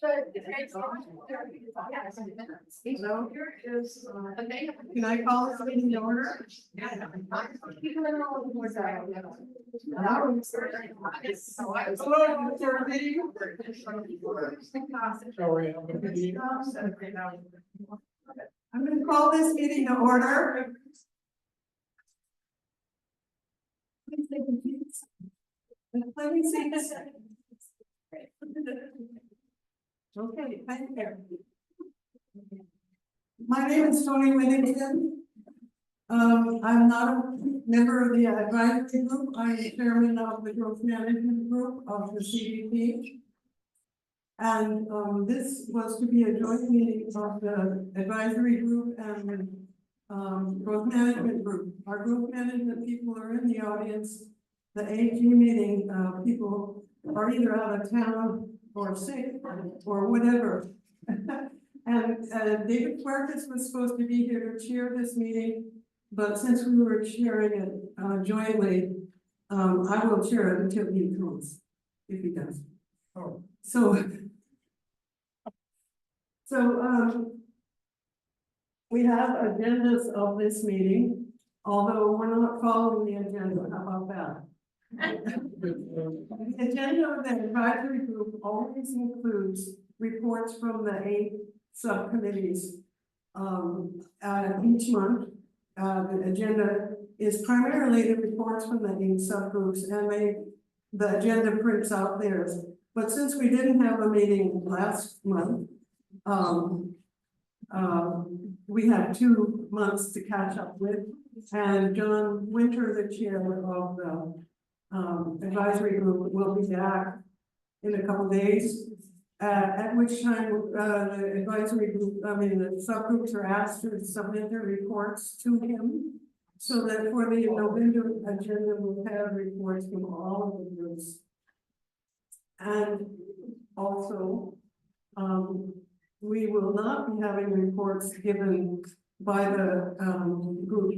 So here is, can I call this meeting to order? I'm going to call this meeting to order. Let me see this. Okay, thank you. My name is Tony Whittington. I'm not a member of the advisory group. I'm the chairman of the growth management group of the CDP. And this was to be a joint meeting of the advisory group and the growth management group. Our growth management people are in the audience. The AG meeting people are either out of town or sick or whatever. And David Quercus was supposed to be here to chair this meeting, but since we were chairing it jointly, I will chair it until he comes, if he does. Oh. So we have agendas of this meeting, although we're not following the agenda. How about that? The agenda of the advisory group always includes reports from the 8 subcommittees each month. The agenda is primarily the reports from the 8 subgroups, and the agenda prints out theirs. But since we didn't have a meeting last month, we have 2 months to catch up with, and John Winter, the chair of the advisory group, will be back in a couple days, at which time the advisory group, the subgroups are asked to submit their reports to him, so that for the November agenda we'll have reports from all of the groups. And also we will not be having reports given by the group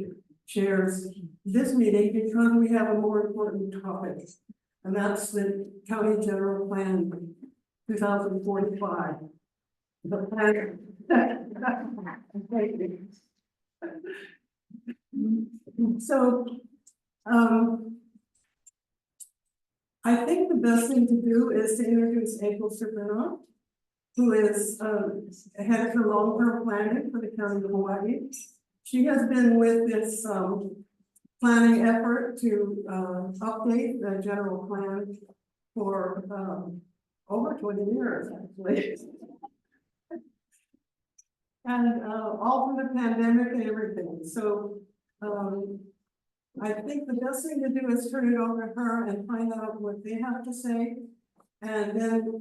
chairs this meeting, because we have a more important topic, and that's the County General Plan 2045. The plan. So I think the best thing to do is to introduce April Serpino, who is head for long-term planning for the County of Hawaii. She has been with this planning effort to update the general plan for over 20 years, actually. And all through the pandemic and everything. So I think the best thing to do is turn it over to her and find out what they have to say. And then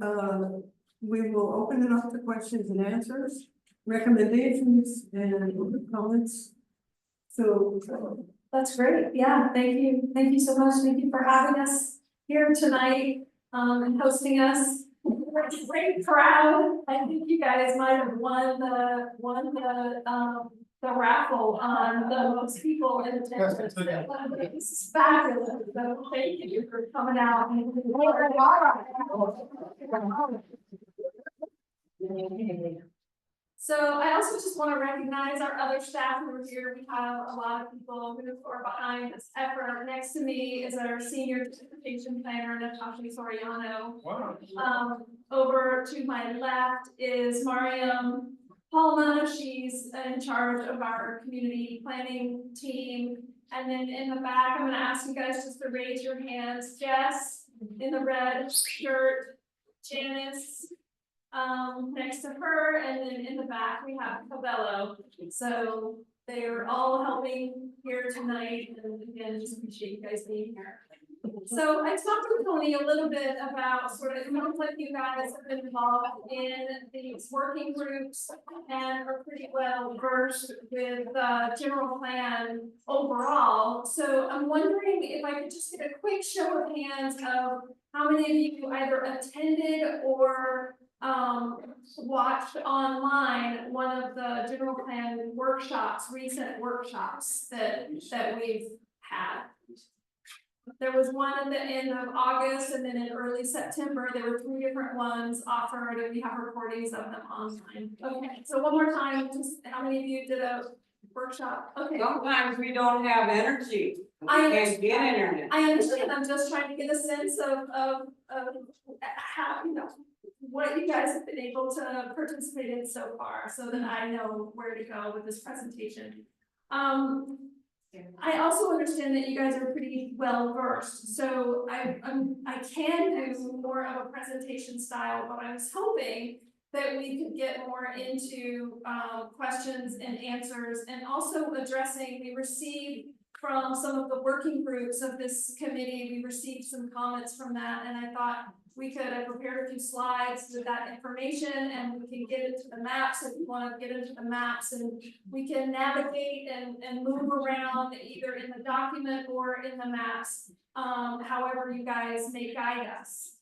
we will open it up to questions and answers, recommendations, and comments. So that's great. Yeah, thank you. Thank you so much. Thank you for having us here tonight and hosting us. We're a great crowd. I think you guys might have won the raffle on the most people in attendance. This is fabulous. So thank you for coming out. So I also just want to recognize our other staff who are here. We have a lot of people who are behind this effort. Next to me is our senior certification planner, Natasha Soriano. Wow. Over to my left is Mariam Palma. She's in charge of our community planning team. And then in the back, I'm going to ask you guys just to raise your hands. Jess in the red shirt, Janice next to her, and then in the back we have Cabello. So they're all helping here tonight, and again, just appreciate you guys being here. So I talked with Tony a little bit about sort of, it sounds like you guys have been involved in these working groups and are pretty well versed with the general plan overall. So I'm wondering if I could just get a quick show of hands of how many of you either attended or watched online one of the general plan workshops, recent workshops that we've had. There was one at the end of August, and then in early September, there were 3 different ones offered, and we have recordings of them online. Okay, so one more time, just how many of you did a workshop? Okay. Sometimes we don't have energy. We I can't get internet. I understand, I'm just trying to get a sense of how, you know, what you guys have been able to participate in so far, so that I know where to go with this presentation. I also understand that you guys are pretty well versed, so I can do more of a presentation style, but I was hoping that we could get more into questions and answers, and also addressing, we received from some of the working groups of this committee, we received some comments from that, and I thought we could have prepared a few slides with that information, and we can get into the maps if you want to get into the maps, and we can navigate and move around either in the document or in the maps, however you guys may guide us.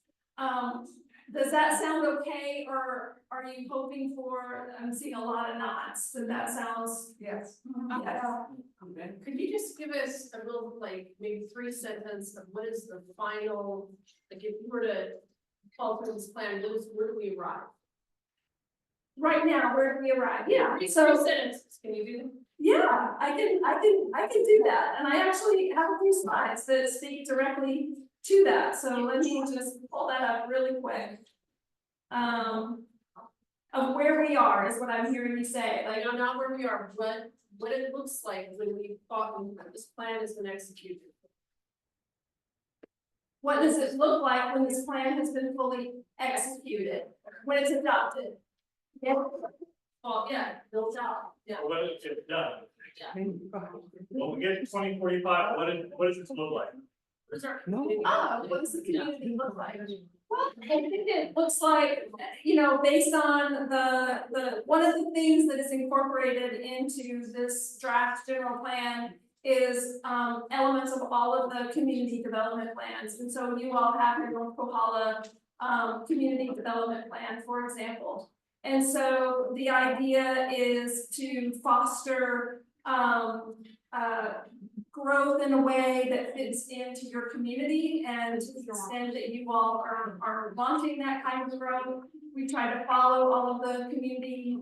Does that sound okay, or are you hoping for, I'm seeing a lot of nods, so that sounds. Yes. Yes. Could you just give us a little, like, maybe 3 sentences of what is the final, like, if you were to follow through this plan, where do we arrive? Right now, where do we arrive? Yeah, Three so, sentences, can you do them? yeah, I can do that, and I actually have a few slides that speak directly to that, so let me just pull that up really quick. Of where we are is what I'm hearing you say, Like, like, not where we are, but what it looks like when we thought this plan has been executed. what does it look like when this plan has been fully executed, when it's adopted? Yeah. Oh, yeah, built out, yeah. What is it done? When we Yeah. get to 2045, what does this look like? What does the community look like? Well, I think it looks like, you know, based on one of the things that is incorporated into this draft general plan is elements of all of the community development plans. And so you all have your North Kohala community development plan, for example. And so the idea is to foster growth in a way that fits into your community, and to the extent that you all are wanting that kind of growth, we try to follow all of the community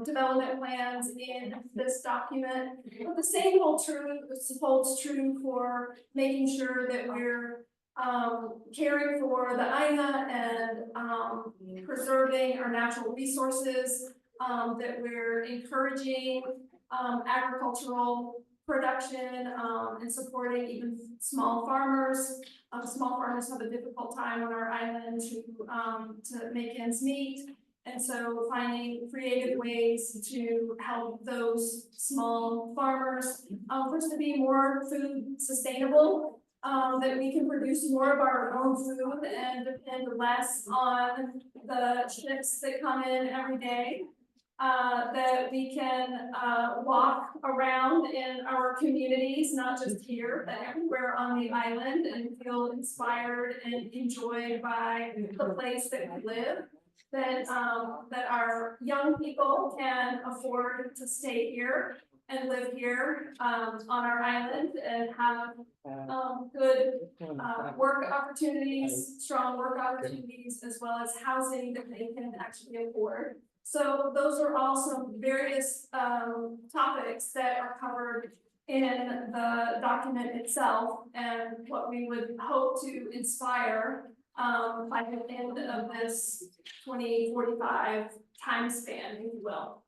development plans in this document. But the same holds true for making sure that we're caring for the Aina and preserving our natural resources, that we're encouraging agricultural production, and supporting even small farmers. Small farmers have a difficult time on our island to make ends meet. And so finding creative ways to help those small farmers, first to be more food sustainable, that we can produce more of our own food and depend less on the ships that come in every day. That we can walk around in our communities, not just here, but everywhere on the island, and feel inspired and enjoyed by the place that we live. That our young people can afford to stay here and live here on our island and have good work opportunities, strong work opportunities, as well as housing that they can actually afford. So those are all some various topics that are covered in the document itself, and what we would hope to inspire by the end of this 2045 time span, if you will.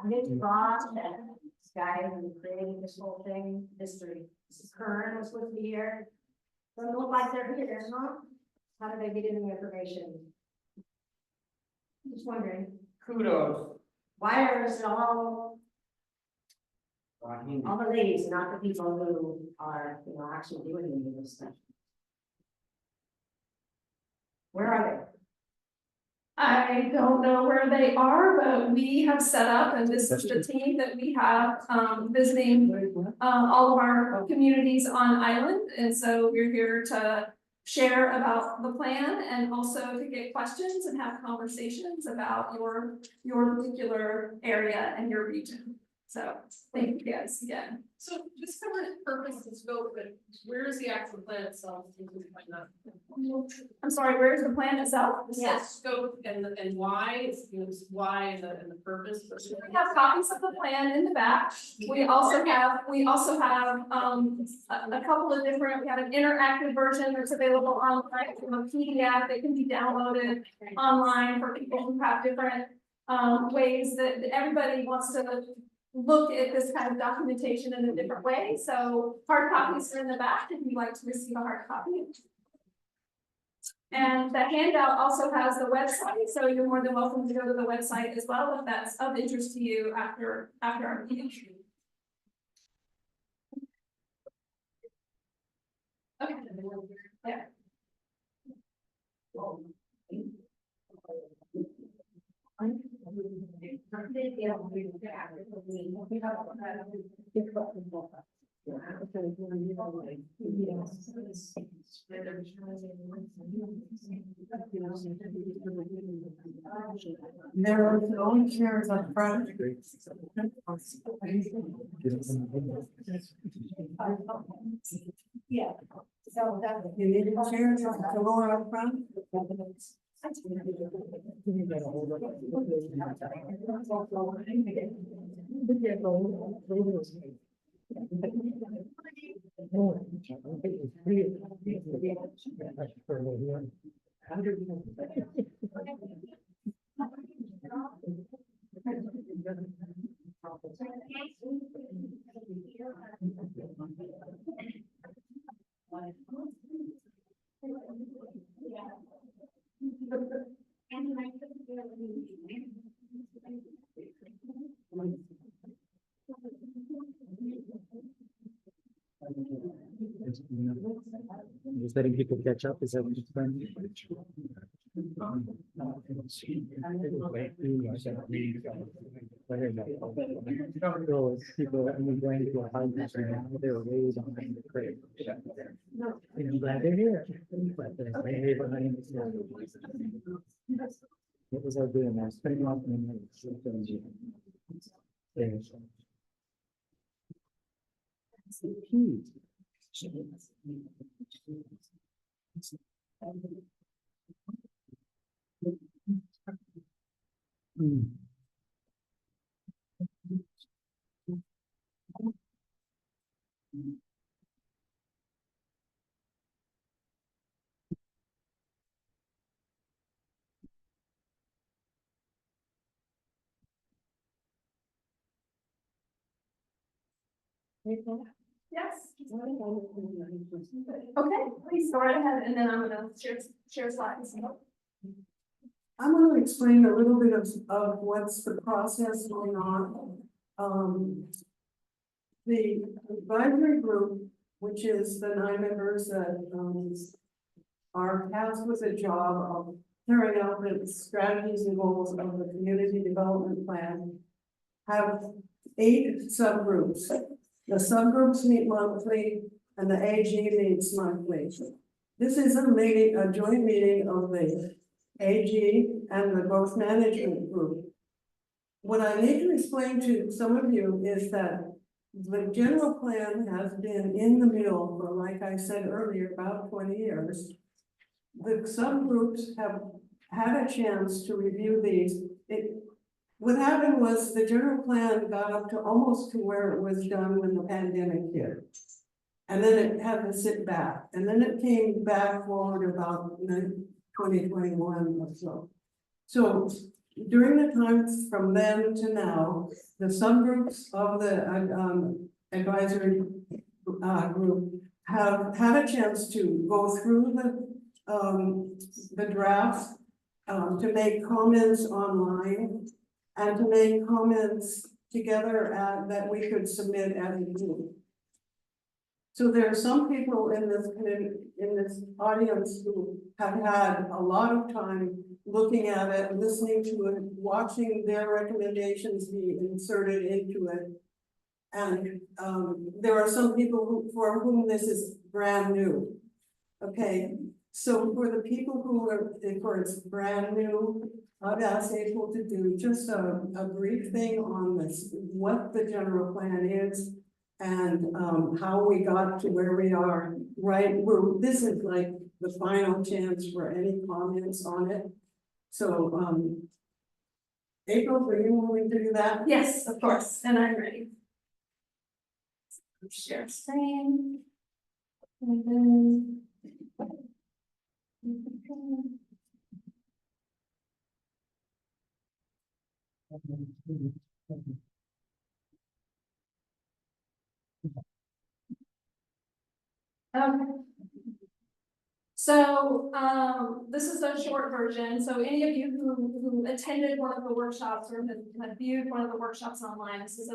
Mitch Ross and this guy who created this whole thing, Mr. Kern was with me here. Doesn't look like they're here, huh? How did they get in the information? Just wondering, Kudos. why is it all the ladies, not the people who are, you know, actually doing any of this stuff? Where are they? I don't know where they are, but we have set up, and this is the team that we have, visiting, all of our communities on island. And so we're here to share about the plan and also to get questions and have conversations about your particular area and your region. So thank you guys again. So just covered purpose and scope, but where is the actual plan itself? I'm sorry, where's the plan itself? Yes, scope and why, why and the purpose. We have copies of the plan in the back. We also have, a couple of different, we have an interactive version that's available online, a PDF that can be downloaded online for people who have different, ways that everybody wants to look at this kind of documentation in a different way. So hard copies are in the back if you'd like to receive a hard copy. And the handout also has the website, so you're more than welcome to go to the website as well if that's of interest to you after our meeting. Okay. Yeah. There are no chairs up front. Yeah. So that. You need chairs to lower up front? Just letting people catch up, is that what you're trying? People, I mean, going to a high country now, they're way behind the crate. And I'm glad they're here. But they're way behind the curve. What was I doing? I was spending off my minutes. There's. It's the key. Yes. Okay, please go right ahead, and then I'm gonna share slides. I'm going to explain a little bit of what's the process going on. The advisory group, which is the 9 members that are tasked with the job of carrying out the strategies and goals of the community development plan, have 8 subgroups. The subgroups meet monthly and the AG meets monthly. This is a joint meeting of the AG and the growth management group. What I need to explain to some of you is that the general plan has been in the middle for, like I said earlier, about 20 years. The subgroups have had a chance to review these. What happened was the general plan got up to almost to where it was done when the pandemic hit. And then it had to sit back, and then it came back forward about 2021 or so. So during the time from then to now, the subgroups of the advisory group have had a chance to go through the draft, to make comments online, and to make comments together that we could submit as a group. So there are some people in this audience who have had a lot of time looking at it, listening to it, watching their recommendations be inserted into it. And, there are some people for whom this is brand new. Okay, so for the people who are, for it's brand new, I've asked April to do just a brief thing on this, what the general plan is. And how we got to where we are, right? This is like the final chance for any comments on it. So, April, are you willing to do that? Yes, of course, and I'm ready. Share screen. And then. Okay. So, this is a short version, so any of you who attended one of the workshops or have viewed one of the workshops online, this is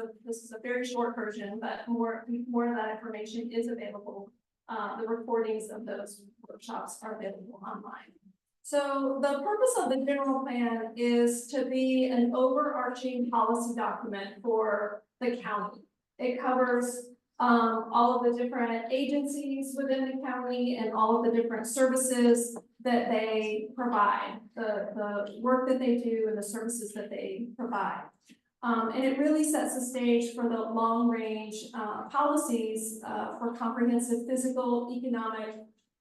a very short version, but more of that information is available. The recordings of those workshops are available online. So the purpose of the general plan is to be an overarching policy document for the county. It covers all of the different agencies within the county and all of the different services that they provide, the work that they do and the services that they provide. And it really sets the stage for the long range policies for comprehensive physical, economic,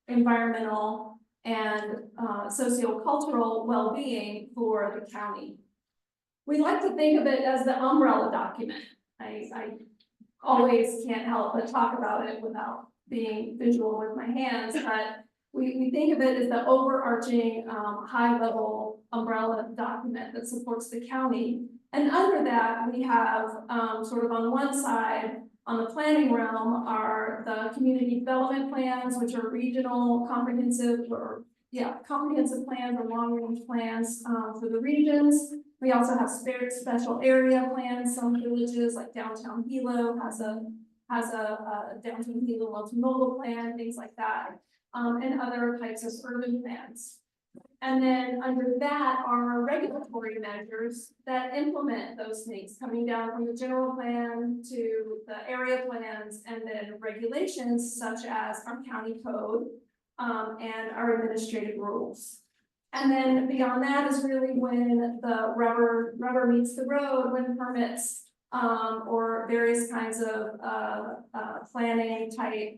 environmental, and sociocultural well-being for the county. We like to think of it as the umbrella document. I always can't help but talk about it without being visual with my hands, but we think of it as the overarching high-level umbrella document that supports the county. And under that, we have sort of on one side, on the planning realm, are the community development plans, which are regional comprehensive plans or long-range plans for the regions. We also have special area plans. Some villages like downtown Hilo has a downtown Hilo multimodal plan, things like that, and other types of urban plans. And then under that are regulatory measures that implement those things, coming down from the general plan to the area plans, and then regulations such as our county code and our administrative rules. And then beyond that is really when the rubber meets the road, when permits or various kinds of planning type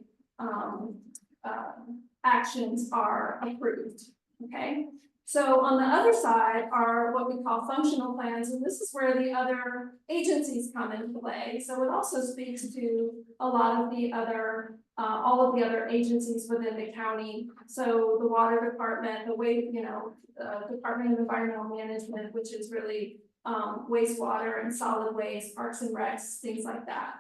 actions are approved. Okay, so on the other side are what we call functional plans, and this is where the other agencies come into play. So it also speaks to a lot of the other, all of the other agencies within the county. So the water department, Department of Environmental Management, which is really wastewater and solid waste, parks and recs, things like that.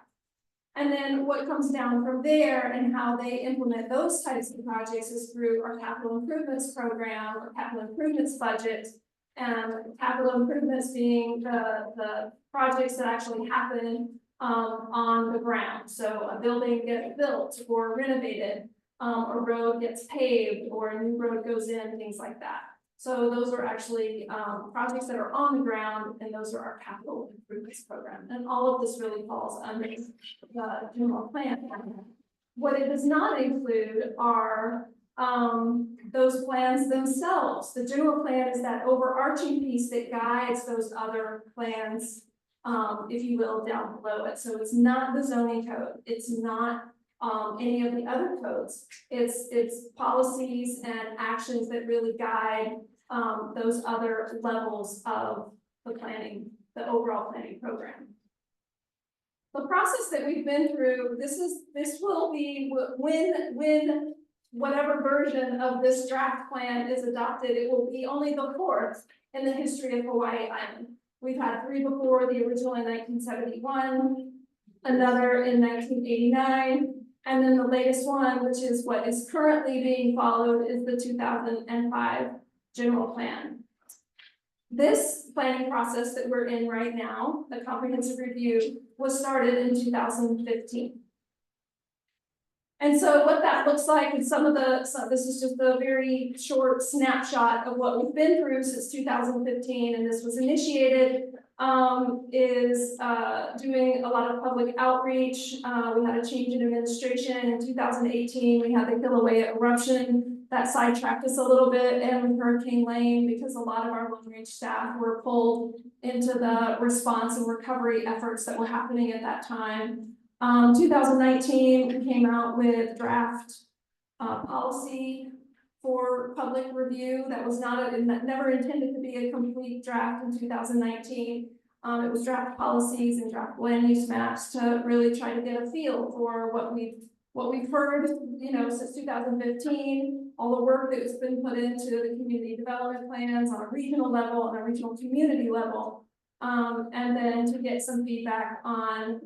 And then what comes down from there and how they implement those types of projects is through our capital improvements program, or capital improvements budget, and capital improvements being the projects that actually happen on the ground. So a building gets built or renovated, a road gets paved, or a new road goes in, things like that. So those are actually projects that are on the ground, and those are our capital improvements program. And all of this really falls under the general plan. What it does not include are those plans themselves. The general plan is that overarching piece that guides those other plans, if you will, down below it. So it's not the zoning code. It's not any of the other codes. It's policies and actions that really guide those other levels of the planning, the overall planning program. The process that we've been through, this will be when whatever version of this draft plan is adopted, it will be only the fourth in the history of Hawaii Island. We've had 3 before, the original in 1971, another in 1989, and then the latest one, which is what is currently being followed, is the 2005 general plan. This planning process that we're in right now, the comprehensive review, was started in 2015. And so what that looks like in some of the, so this is just a very short snapshot of what we've been through since 2015, and this was initiated, is doing a lot of public outreach. We had a change in administration in 2018. We had the Kilauea eruption that sidetracked us a little bit, and with Hurricane Lane, because a lot of our long range staff were pulled into the response and recovery efforts that were happening at that time. 2019, we came out with draft policy for public review. That was never intended to be a complete draft in 2019. It was draft policies and draft land use maps to really try to get a feel for what we've heard, you know, since 2015, all the work that's been put into the community development plans on a regional level, on a regional community level. And then to get some feedback on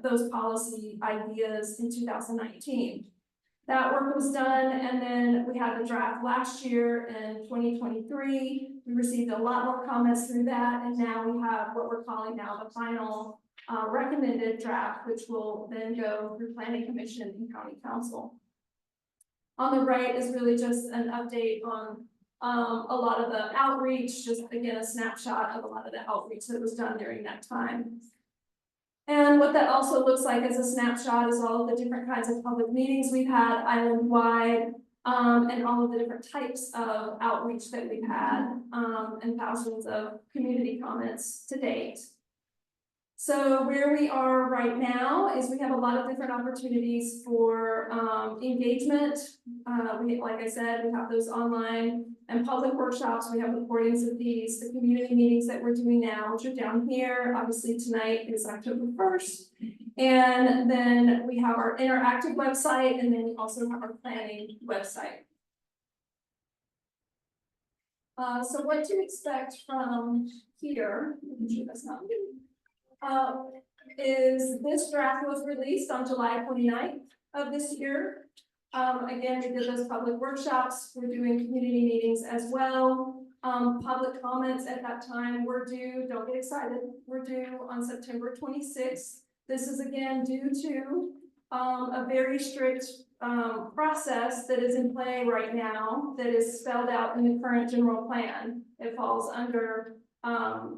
those policy ideas in 2019. That work was done, and then we had the draft last year in 2023. We received a lot more comments through that, and now we have what we're calling now the final recommended draft, which will then go through Planning Commission and County Council. On the right is really just an update on a lot of the outreach, just again, a snapshot of a lot of the outreach that was done during that time. And what that also looks like as a snapshot is all of the different kinds of public meetings we've had island-wide, and all of the different types of outreach that we've had, and thousands of community comments to date. So where we are right now is we have a lot of different opportunities for engagement. Like I said, we have those online and public workshops. We have recordings of these, the community meetings that we're doing now, which are down here. Obviously tonight is October 1st. And then we have our interactive website, and then we also have our planning website. So what to expect from here, I'm sure that's not me. Is this draft was released on July 29th of this year. Again, we did those public workshops. We're doing community meetings as well. Public comments at that time were due, don't get excited, we're due on September 26th. This is again due to a very strict process that is in play right now that is spelled out in the current general plan. It falls under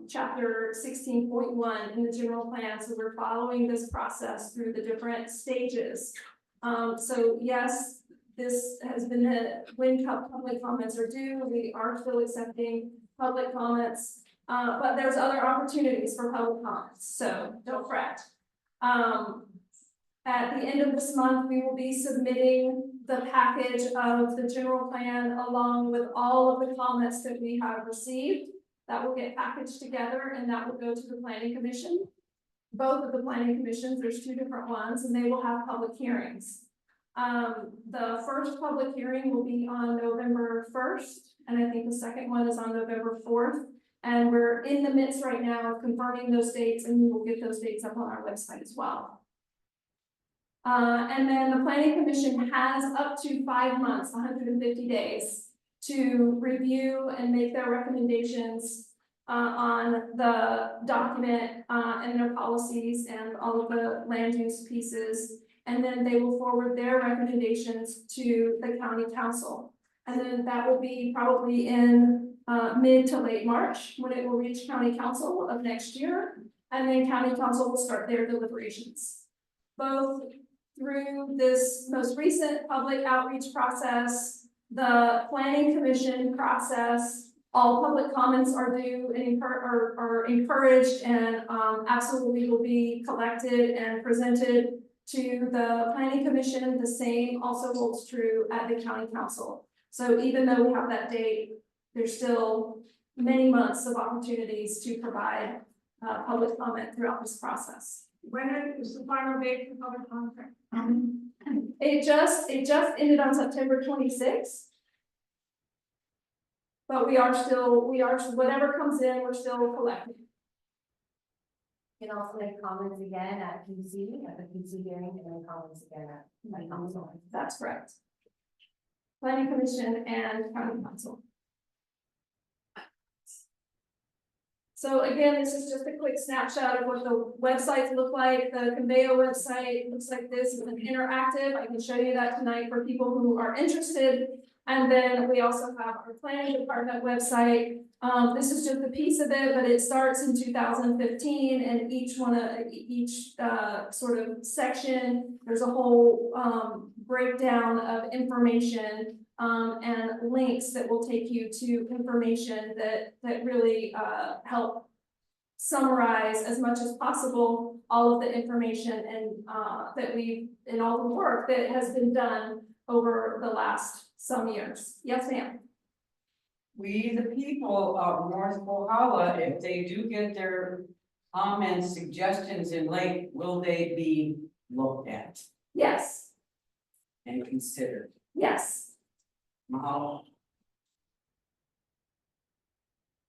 chapter 16.1 in the general plan. So we're following this process through the different stages. So yes, this has been when public comments are due. We are still accepting public comments, but there's other opportunities for public comments. So don't fret. At the end of this month, we will be submitting the package of the general plan along with all of the comments that we have received. That will get packaged together, and that will go to the Planning Commission. Both of the Planning Commissions, there's two different ones, and they will have public hearings. The first public hearing will be on November 1st, and I think the second one is on November 4th. And we're in the midst right now of confirming those dates, and we will get those dates up on our website as well. And then the Planning Commission has up to 5 months, 150 days, to review and make their recommendations on the document and their policies and all of the land use pieces. And then they will forward their recommendations to the county council. And then that will be probably in mid to late March when it will reach county council of next year. And then county council will start their deliberations. Both through this most recent public outreach process, the Planning Commission process, all public comments are due and are encouraged and absolutely will be collected and presented to the Planning Commission. The same also holds true at the County Council. So even though we have that date, there's still many months of opportunities to provide public comment throughout this process. When is the final date for public comment? It just ended on September 26th. But we are whatever comes in, we're still collecting. You can also make comments again at the PC hearing, and then comments again at my council. That's correct. Planning Commission and County Council. So again, this is just a quick snapshot of what the websites look like. The Conveo website looks like this, it's an interactive. I can show you that tonight for people who are interested. And then we also have our planning department website. This is just a piece of it, but it starts in 2015, and each sort of section, there's a whole breakdown of information and links that will take you to information that really help summarize as much as possible all of the information and and all the work that has been done over the last some years. Yes, ma'am. We, the people of North Kohala, if they do get their comments, suggestions in late, will they be looked at Yes, and considered? yes. Mahalo.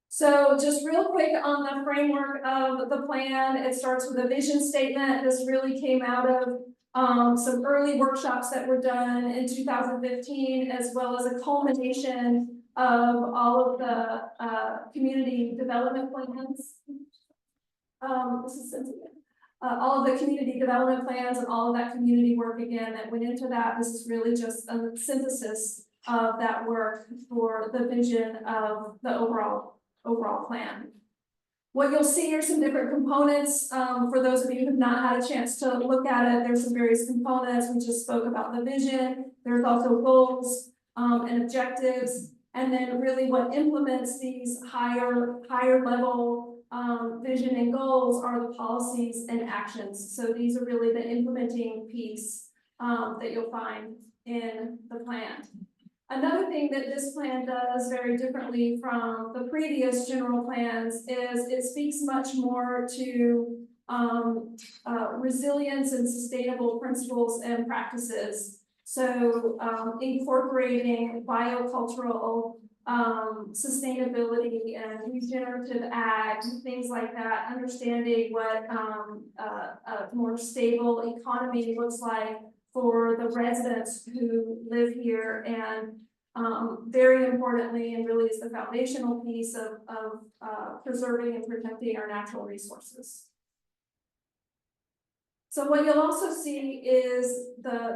So just real quick on the framework of the plan, it starts with a vision statement. This really came out of some early workshops that were done in 2015, as well as a culmination of all of the community development plans. This is Cynthia. All of the community development plans and all of that community work again that went into that. This is really just a synthesis of that work for the vision of the overall plan. What you'll see are some different components. For those of you who have not had a chance to look at it, there's some various components. We just spoke about the vision. There's also goals and objectives. And then really what implements these higher level vision and goals are the policies and actions. So these are really the implementing piece that you'll find in the plan. Another thing that this plan does very differently from the previous general plans is it speaks much more to resilience and sustainable principles and practices. So incorporating biocultural sustainability and regenerative ag, things like that, understanding what a more stable economy looks like for the residents who live here, and very importantly, and really is the foundational piece of preserving and protecting our natural resources. So what you'll also see is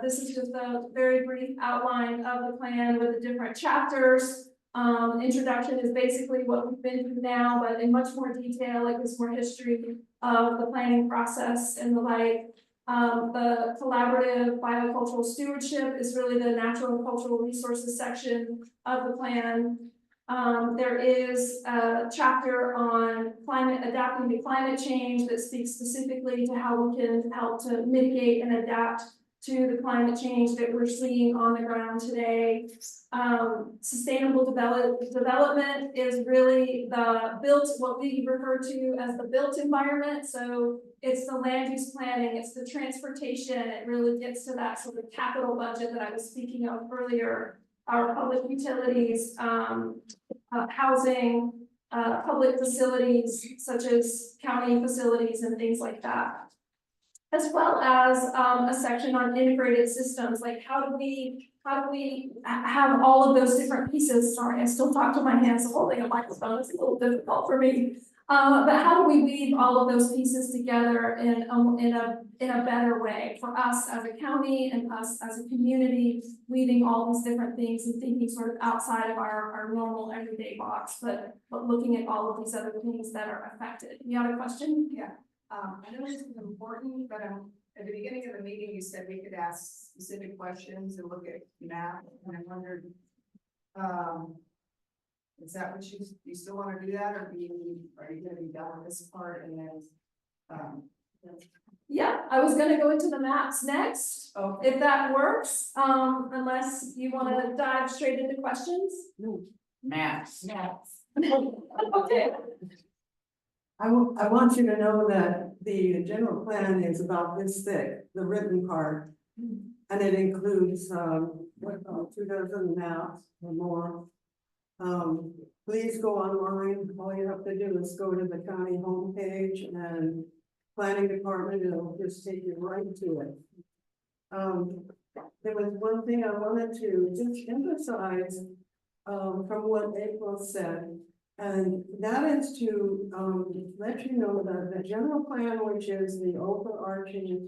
this is just a very brief outline of the plan with the different chapters. Introduction is basically what we've been through now, but in much more detail. It gives more history of the planning process and the like. The collaborative biocultural stewardship is really the natural and cultural resources section of the plan. There is a chapter on adapting to climate change that speaks specifically to how we can help to mitigate and adapt to the climate change that we're seeing on the ground today. Sustainable development is really what we refer to as the built environment. So it's the land use planning, it's the transportation, it really gets to that sort of capital budget that I was speaking of earlier, our public utilities, housing, public facilities such as county facilities and things like that. As well as a section on integrated systems, like how do we have all of those different pieces? Sorry, I still talk to my hands, so holding a microphone is a little difficult for me. But how do we weave all of those pieces together in a better way for us as a county and us as a community, weaving all these different things and thinking sort of outside of our normal everyday box, but looking at all of these other things that are affected. You had a question? Yeah. I know this is important, but at the beginning of the meeting, you said we could ask specific questions and look at map, and I wondered, is that what you still want to do that, or are you going to be done with this part and then? Yeah, I was gonna go into the maps next, Okay. if that works, unless you wanna dive straight into questions. Maps. Okay. I want you to know that the general plan is about this thick, the written part. And it includes, 2 dozen maps or more. Please go online. All you have to do is go to the county homepage and planning department, it'll just take you right to it. There was one thing I wanted to just emphasize, from what April said. And that is to, let you know that the general plan, which is the overarching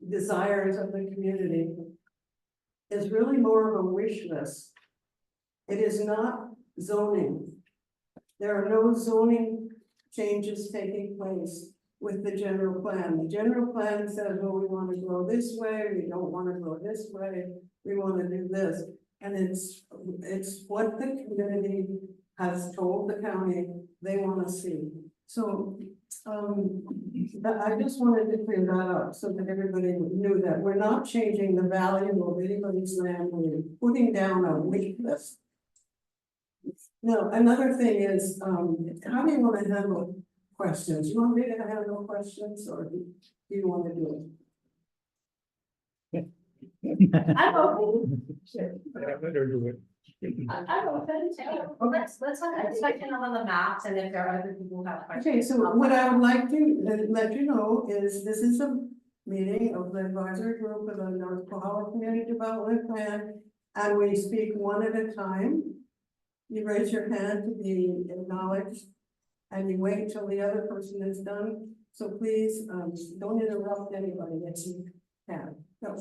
desires of the community, is really more of a wish list. It is not zoning. There are no zoning changes taking place with the general plan. The general plan says, well, we want to grow this way, we don't want to grow this way, we want to do this. And it's what the community has told the county they want to see. So, I just wanted to clear that up so that everybody knew that we're not changing the value of anybody's land, we're putting down a wish list. Now, another thing is, how do you want to handle questions? You want me to handle questions, or do you want to do I'm open. Let her do it. I'm open. Well, let's check in on the maps, and if there are other people who have it? questions. Okay, so what I would like to let you know is this is a meeting of the advisory group of the North Kohala Community Development Plan, and we speak one at a time. You raise your hand to be acknowledged, and you wait till the other person is done. So please, don't interrupt anybody that you can. No.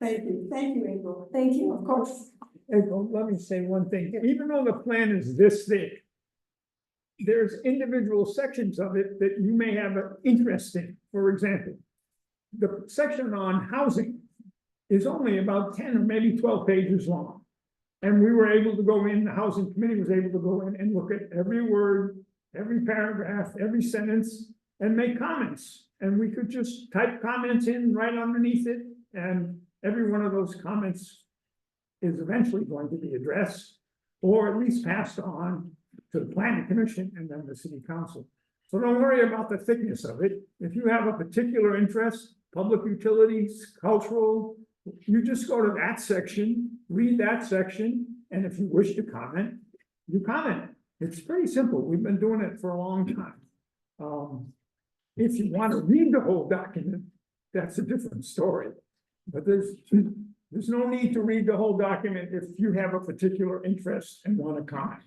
Thank you, April. Thank you, of course. April, let me say one thing. Even though the plan is this thick, there's individual sections of it that you may have an interest in. For example, the section on housing is only about 10 or maybe 12 pages long. And we were able to go in, the housing committee was able to go in and look at every word, every paragraph, every sentence, and make comments. And we could just type comments in right underneath it, and every one of those comments is eventually going to be addressed, or at least passed on to the planning commission and then the city council. So don't worry about the thickness of it. If you have a particular interest, public utilities, cultural, you just go to that section, read that section, and if you wish to comment, you comment. It's pretty simple. We've been doing it for a long time. If you want to read the whole document, that's a different story. But there's no need to read the whole document if you have a particular interest and want to comment.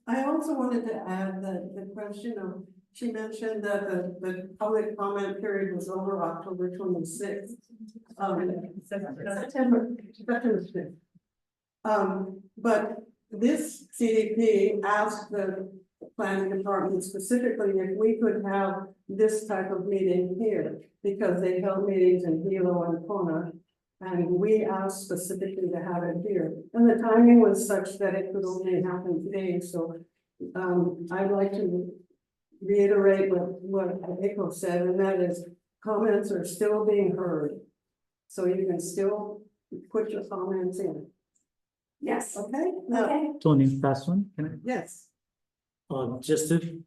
I also wanted to add that the question of, she mentioned that the public comment period was over October 26th. September 5th. But this CDP asked the planning department specifically if we could have this type of meeting here, because they held meetings in Hilo and Kona, and we asked specifically to have it here. And the timing was such that it could only happen today, so I'd like to reiterate what Echo said, and that is comments are still being heard. So you can still put your comments in. Yes. Okay? Now, Okay. Tony, last one, can I? yes. Just to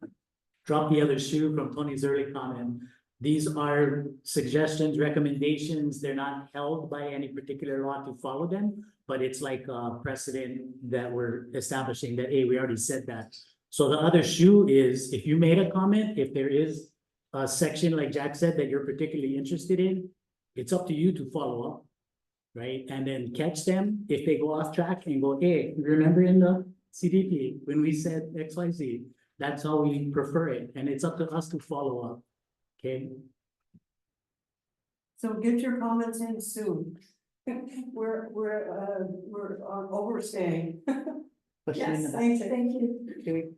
drop the other shoe from Tony's early comment, these are suggestions, recommendations. They're not held by any particular law to follow them, but it's like a precedent that we're establishing that, hey, we already said that. So the other shoe is, if you made a comment, if there is a section like Jack said that you're particularly interested in, it's up to you to follow up, right? And then catch them if they go off track and go, hey, remember in the CDP when we said XYZ, that's how we prefer it, and it's up to us to follow up. Okay. So get your comments in soon. We're overstaying. Question in the Yes, back. thank you. Okay.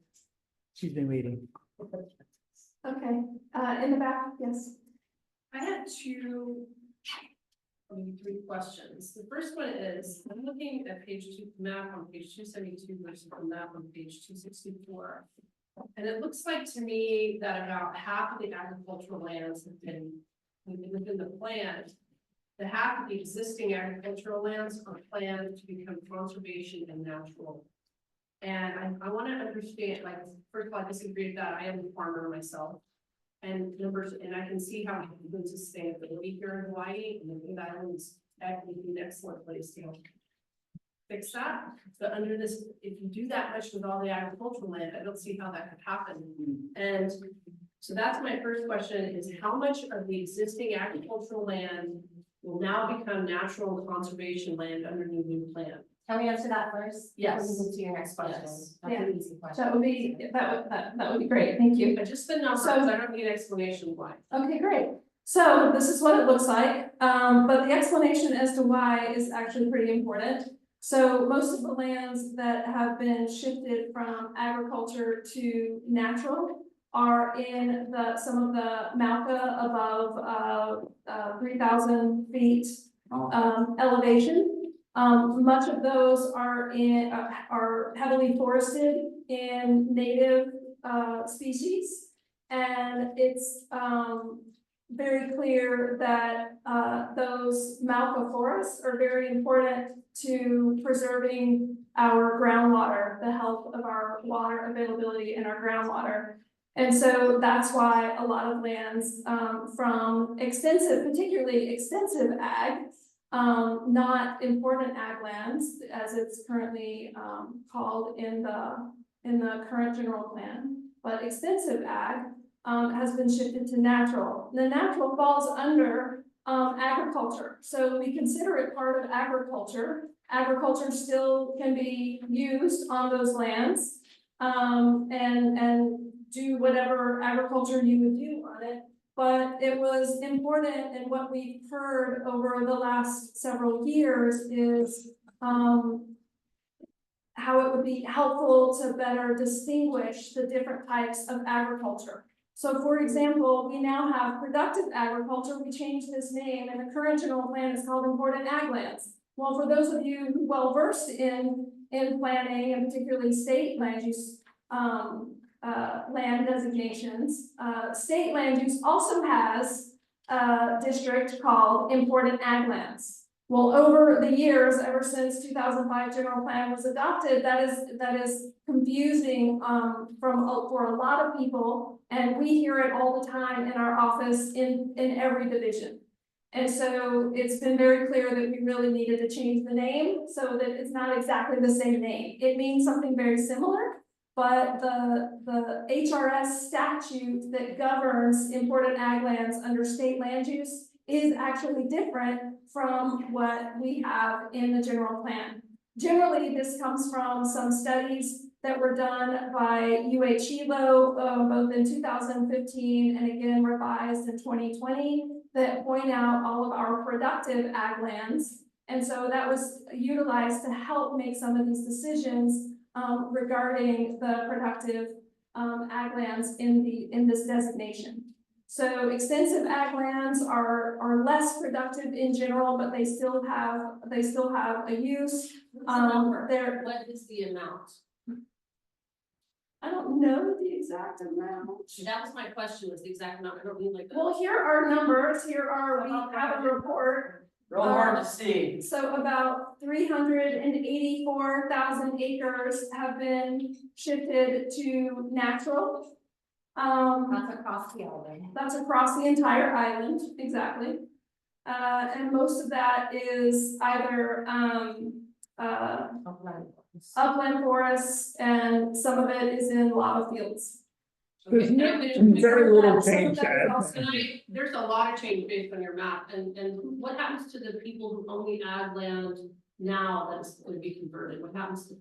She's been waiting. Okay, in the back, yes. I had three questions. The first one is, I'm looking at map on page 272 versus the map on page 264. And it looks like to me that about half of the agricultural lands have been within the plan. The half of the existing agricultural lands are planned to become conservation and natural. And I want to understand, like, first of all, I disagree with that. I am a farmer myself. And I can see how we can sustainability here in Hawaii, and the Big Island is actually an excellent place to fix that. But under this, if you do that much with all the agricultural land, I don't see how that could happen. And so that's my first question is, how much of the existing agricultural land will now become natural conservation land under the new plan? Can we answer that first? Yes. Before we move to your next question. Yes. That's an easy question. That would be great, thank you. But just the numbers, So- I don't need an explanation why. Okay, great. So this is what it looks like, but the explanation as to why is actually pretty important. So most of the lands that have been shifted from agriculture to natural are in some of the Malca above 3,000 feet elevation. Much of those are heavily forested in native species. And it's very clear that those Malca forests are very important to preserving our groundwater, the health of our water availability in our groundwater. And so that's why a lot of lands from extensive, particularly extensive ag, not important ag lands, as it's currently called in the current general plan, but extensive ag has been shifted to natural. The natural falls under agriculture, so we consider it part of agriculture. Agriculture still can be used on those lands, and do whatever agriculture you would do on it. But it was important, and what we've heard over the last several years is how it would be helpful to better distinguish the different types of agriculture. So for example, we now have productive agriculture. We changed this name, and the current general plan is called important ag lands. Well, for those of you who well versed in planning, and particularly state land use land designations, state land use also has a district called important ag lands. Well, over the years, ever since 2005 general plan was adopted, that is confusing for a lot of people, and we hear it all the time in our office in every division. And so it's been very clear that we really needed to change the name so that it's not exactly the same name. It means something very similar, but the HRS statute that governs important ag lands under state land use is actually different from what we have in the general plan. Generally, this comes from some studies that were done by UH-ELO, both in 2015 and again revised in 2020, that point out all of our productive ag lands. And so that was utilized to help make some of these decisions regarding the productive ag lands in this designation. So extensive ag lands are less productive in general, but they still have a use. What is the amount? I don't know the exact amount. That was my question, was the exact amount, I don't mean like. Well, here are numbers, we have a report. Real hard to see. So about 384,000 acres have been shifted to natural. That's across the island. That's across the entire island, exactly. And most of that is either upland forests, and some of it is in lava fields. There's Okay, no- can I finish? very little Some of change that is to add. also- There's a lot of change based on your map, and what happens to the people who own the ag land now that's going to be converted? What happens to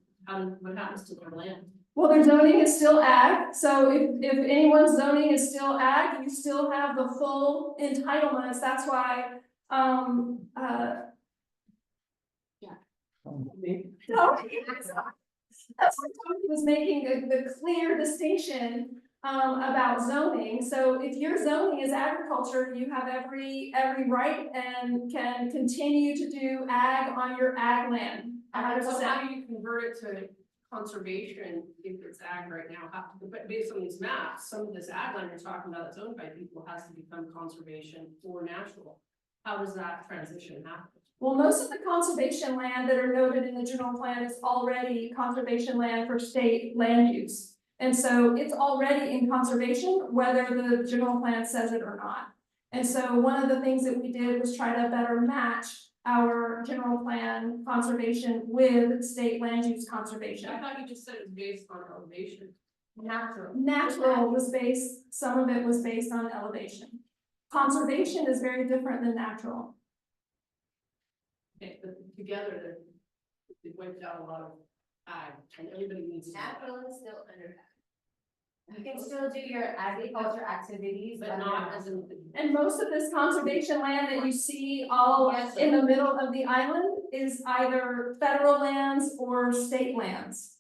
their land? Well, their zoning is still ag, so if anyone's zoning is still ag, you still have the full entitlements. That's why, no, that's what Tony was making the clear distinction about zoning. So if your zoning is agriculture, you have every right and can continue to do ag on your ag land. So how do you convert it to conservation if it's ag right now? But based on these maps, some of this ag land you're talking about that's owned by people has to become conservation or natural. How does that transition happen? Well, most of the conservation land that are noted in the general plan is already conservation land for state land use. And so it's already in conservation, whether the general plan says it or not. And so one of the things that we did was try to better match our general plan conservation with state land use conservation. I thought you just said it was based on elevation. Natural was based, some of it was based on elevation. Conservation is very different than natural. Okay, but together they wiped out a lot of ag, and everybody needs to. know that. Natural is still under. You can still do your agriculture activities, But not as in. And most of this conservation land that you see all Yes. in the middle of the island is either federal lands or state lands.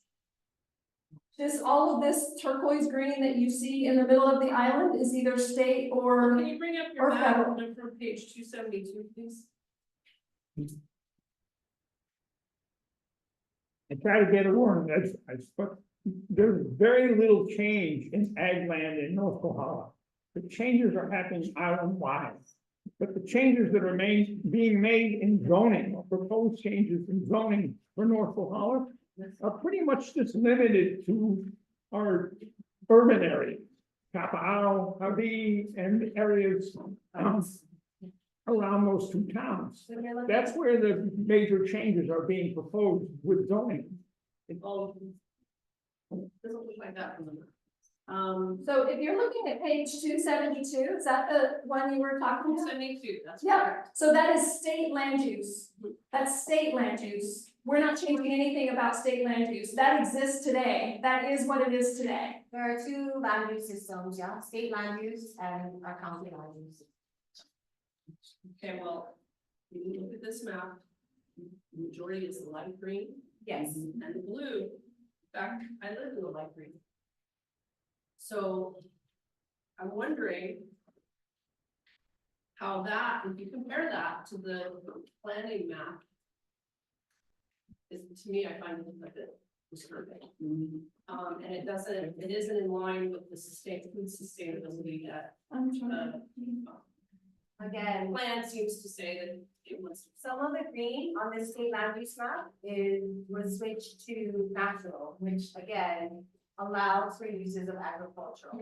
Just all of this turquoise green that you see in the middle of the island is either state or, Can you bring up your or map federal. from page 272, please? I try to get it wrong, but there's very little change in ag land in North Kohala. The changes are happening island-wide. But the changes that are being made in zoning, or proposed changes in zoning for North Kohala are pretty much just limited to our urban area. Kapa'au, Hawaii, and the areas around those two towns. That's where the major changes are being proposed with zoning. Oh, doesn't look like that from the. so if you're looking at page 272, is that the one you were talking about? 272, that's Yeah, correct. so that is state land use. That's state land use. We're not changing anything about state land use. That exists today. That is what it is today. There are two land use systems, yeah, state land use and our county land use. Okay, well, when you look at this map, the majority is the light green. Yes. And the blue. In fact, I live in the light green. So I'm wondering how that, if you compare that to the planning map, is, to me, I find it a bit disturbing. And it doesn't, it isn't in line with the food sustainability that, I'm trying to. Again, plan seems to say that it was. some of the green on the state land use map was switched to natural, which again allows for uses of agricultural.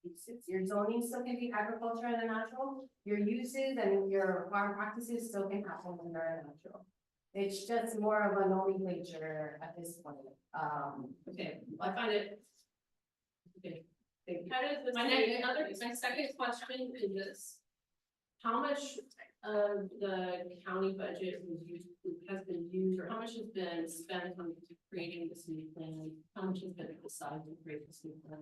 uses. Your zoning still can be agriculture and natural, your uses and your farm practices still can happen when they're natural. It's just more of a nomenclature at this point. Okay, I find it. Okay, thank you. How does the My state- my second question is this. How much of the county budget has been used, or how much has been spent on creating this new plan? How much has been decided to create this new plan?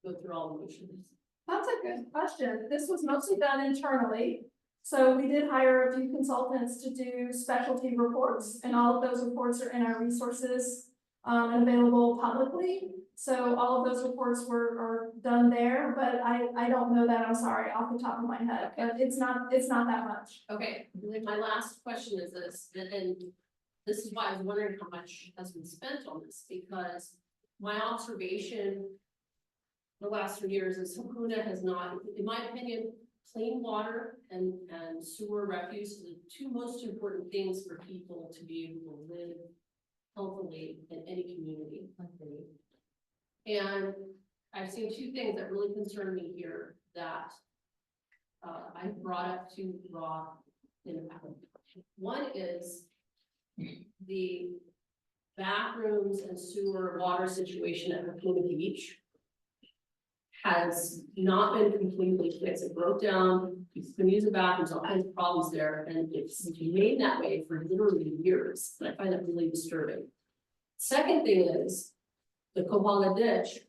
Go through all the motions. That's a good question. This was mostly done internally. So we did hire a few consultants to do specialty reports, and all of those reports are in our resources and available publicly. So all of those reports are done there, but I don't know that, I'm sorry, off the top of my head, but it's not that much. Okay, and then my last question is this, and this is why I was wondering how much has been spent on this, because my observation the last 3 years is Kohala has not, in my opinion, clean water and sewer refuse are the two most important things for people to be able to live healthily in any community. And I've seen two things that really concern me here that I brought up to Rob in the past. One is the bathrooms and sewer water situation at Kohala Beach has not been completely fixed. It broke down, you can use the bathrooms, all kinds of problems there, and it's remained that way for literally years. And I find that really disturbing. Second thing is the Kohala ditch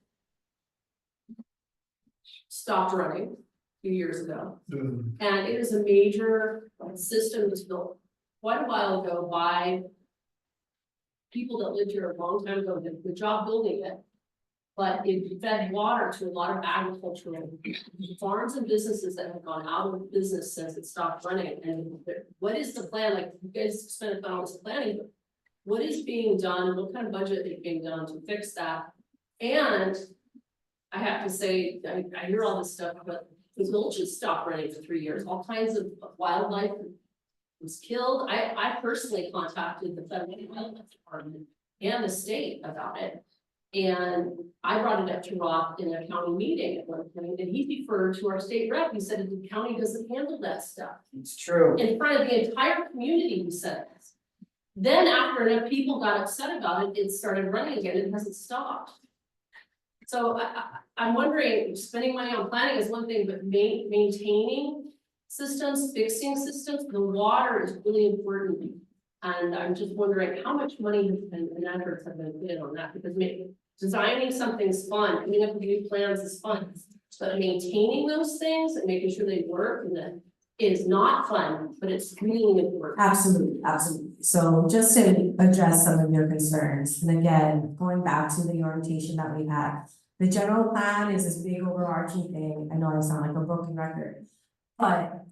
stopped running a few years ago. And it is a major system that was built quite a while ago by people that lived here a long time ago, did a good job building it. But it fed water to a lot of agricultural farms and businesses that have gone out of business since it stopped running. And what is the plan? Like, you guys spent a ton on this planning, but what is being done? What kind of budget is being done to fix that? And I have to say, I hear all this stuff, but the gulches stopped running for 3 years. All kinds of wildlife was killed. I personally contacted the federal wildlife department and the state about it. And I brought it up to Rob in a county meeting at one point, and he deferred to our state rep. He said the county doesn't handle that stuff. It's true. In front of the entire community, he said this. Then after enough people got upset about it, it started running again. It hasn't stopped. So I'm wondering, spending money on planning is one thing, but maintaining systems, fixing systems, the water is really important. And I'm just wondering how much money and efforts have been put on that, because designing something's fun, coming up with new plans is fun. But maintaining those things and making sure they work and that is not fun, but it's really important. Absolutely, absolutely. So just to address some of your concerns, and again, going back to the orientation that we had. The general plan is this big overarching thing. I know I sound like a broken record. But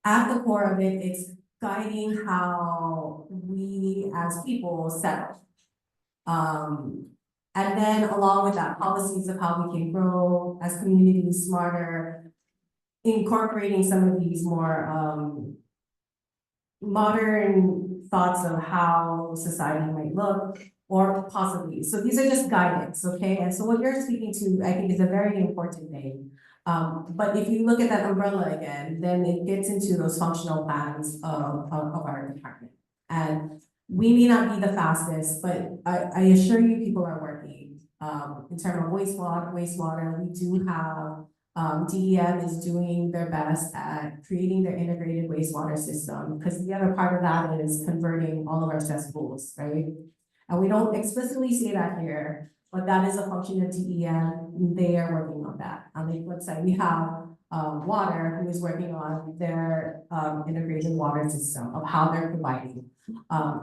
at the core of it, it's guiding how we as people settle. And then along with that, policies of how we can grow as communities smarter, incorporating some of these more modern thoughts of how society might look, or possibly. So these are just guidance, okay? And so what you're speaking to, I think, is a very important thing. But if you look at that umbrella again, then it gets into those functional plans of our department. And we may not be the fastest, but I assure you people are working. In terms of wastewater, we do have, DEM is doing their best at creating their integrated wastewater system, because the other part of that is converting all of our cesspools, right? And we don't explicitly say that here, but that is a function of DEM. They are working on that. On the flip side, we have water, who is working on their integrated water system of how they're providing.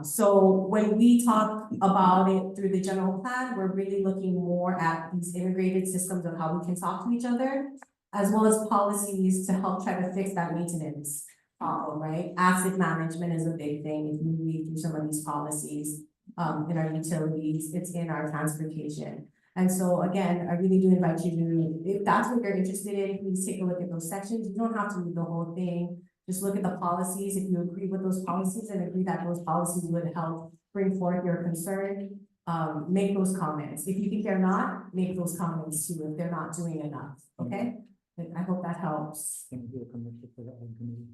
So when we talk about it through the general plan, we're really looking more at these integrated systems of how we can talk to each other, as well as policies to help try to fix that maintenance problem, right? Asset management is a big thing. If you read through some of these policies, in our utilities, it's in our transportation. And so again, I really do invite you to, if that's what you're interested in, please take a look at those sections. You don't have to read the whole thing. Just look at the policies. If you agree with those policies and agree that those policies would help bring forth your concern, make those comments. If you think they're not, make those comments too, if they're not doing enough, okay? And I hope that helps. Can you do a commercial for the other committee?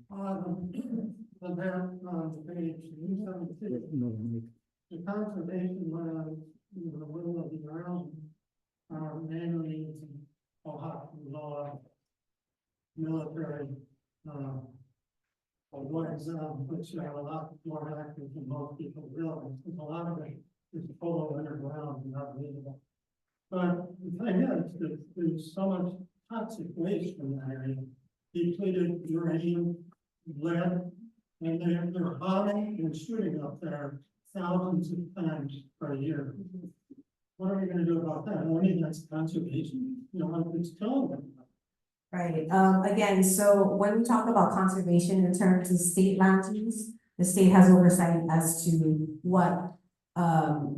The map on page 272. No, Mike. The conservation lands in the middle of the ground are mainly Kohala law, military, awards, which are a lot more active than most people realize. There's a lot of it is full of underground and not visible. But the thing is, that there's so much toxic waste in that area, depleted uranium, lead, and they're hauling and shooting up there thousands of times per year. What are we gonna do about that? I mean, that's conservation, you know, it's killing them. Right, again, so when we talk about conservation in terms of state land use, the state has oversight as to what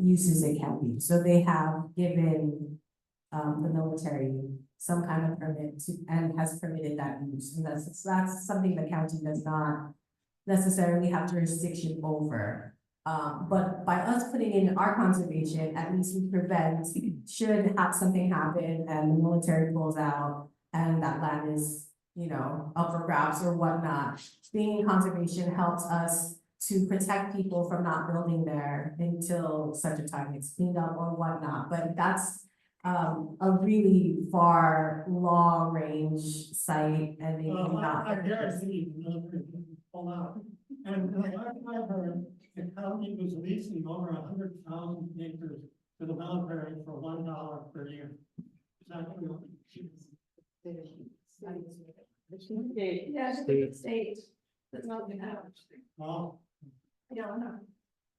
uses it can be. So they have given the military some kind of permit to, and has permitted that use. And that's something the county does not necessarily have jurisdiction over. But by us putting in our conservation, at least we prevent, should have something happen and the military pulls out and that land is, you know, up for grabs or whatnot. Being in conservation helps us to protect people from not building there until such a time it's cleaned up or whatnot. But that's a really far, long range site and they do not. I guarantee the military can pull out. And I've heard the county was leasing over 100,000 acres to the military for $1 per year. Is that true? Yeah, it's a state. That's not the house. Well, Yeah, I know.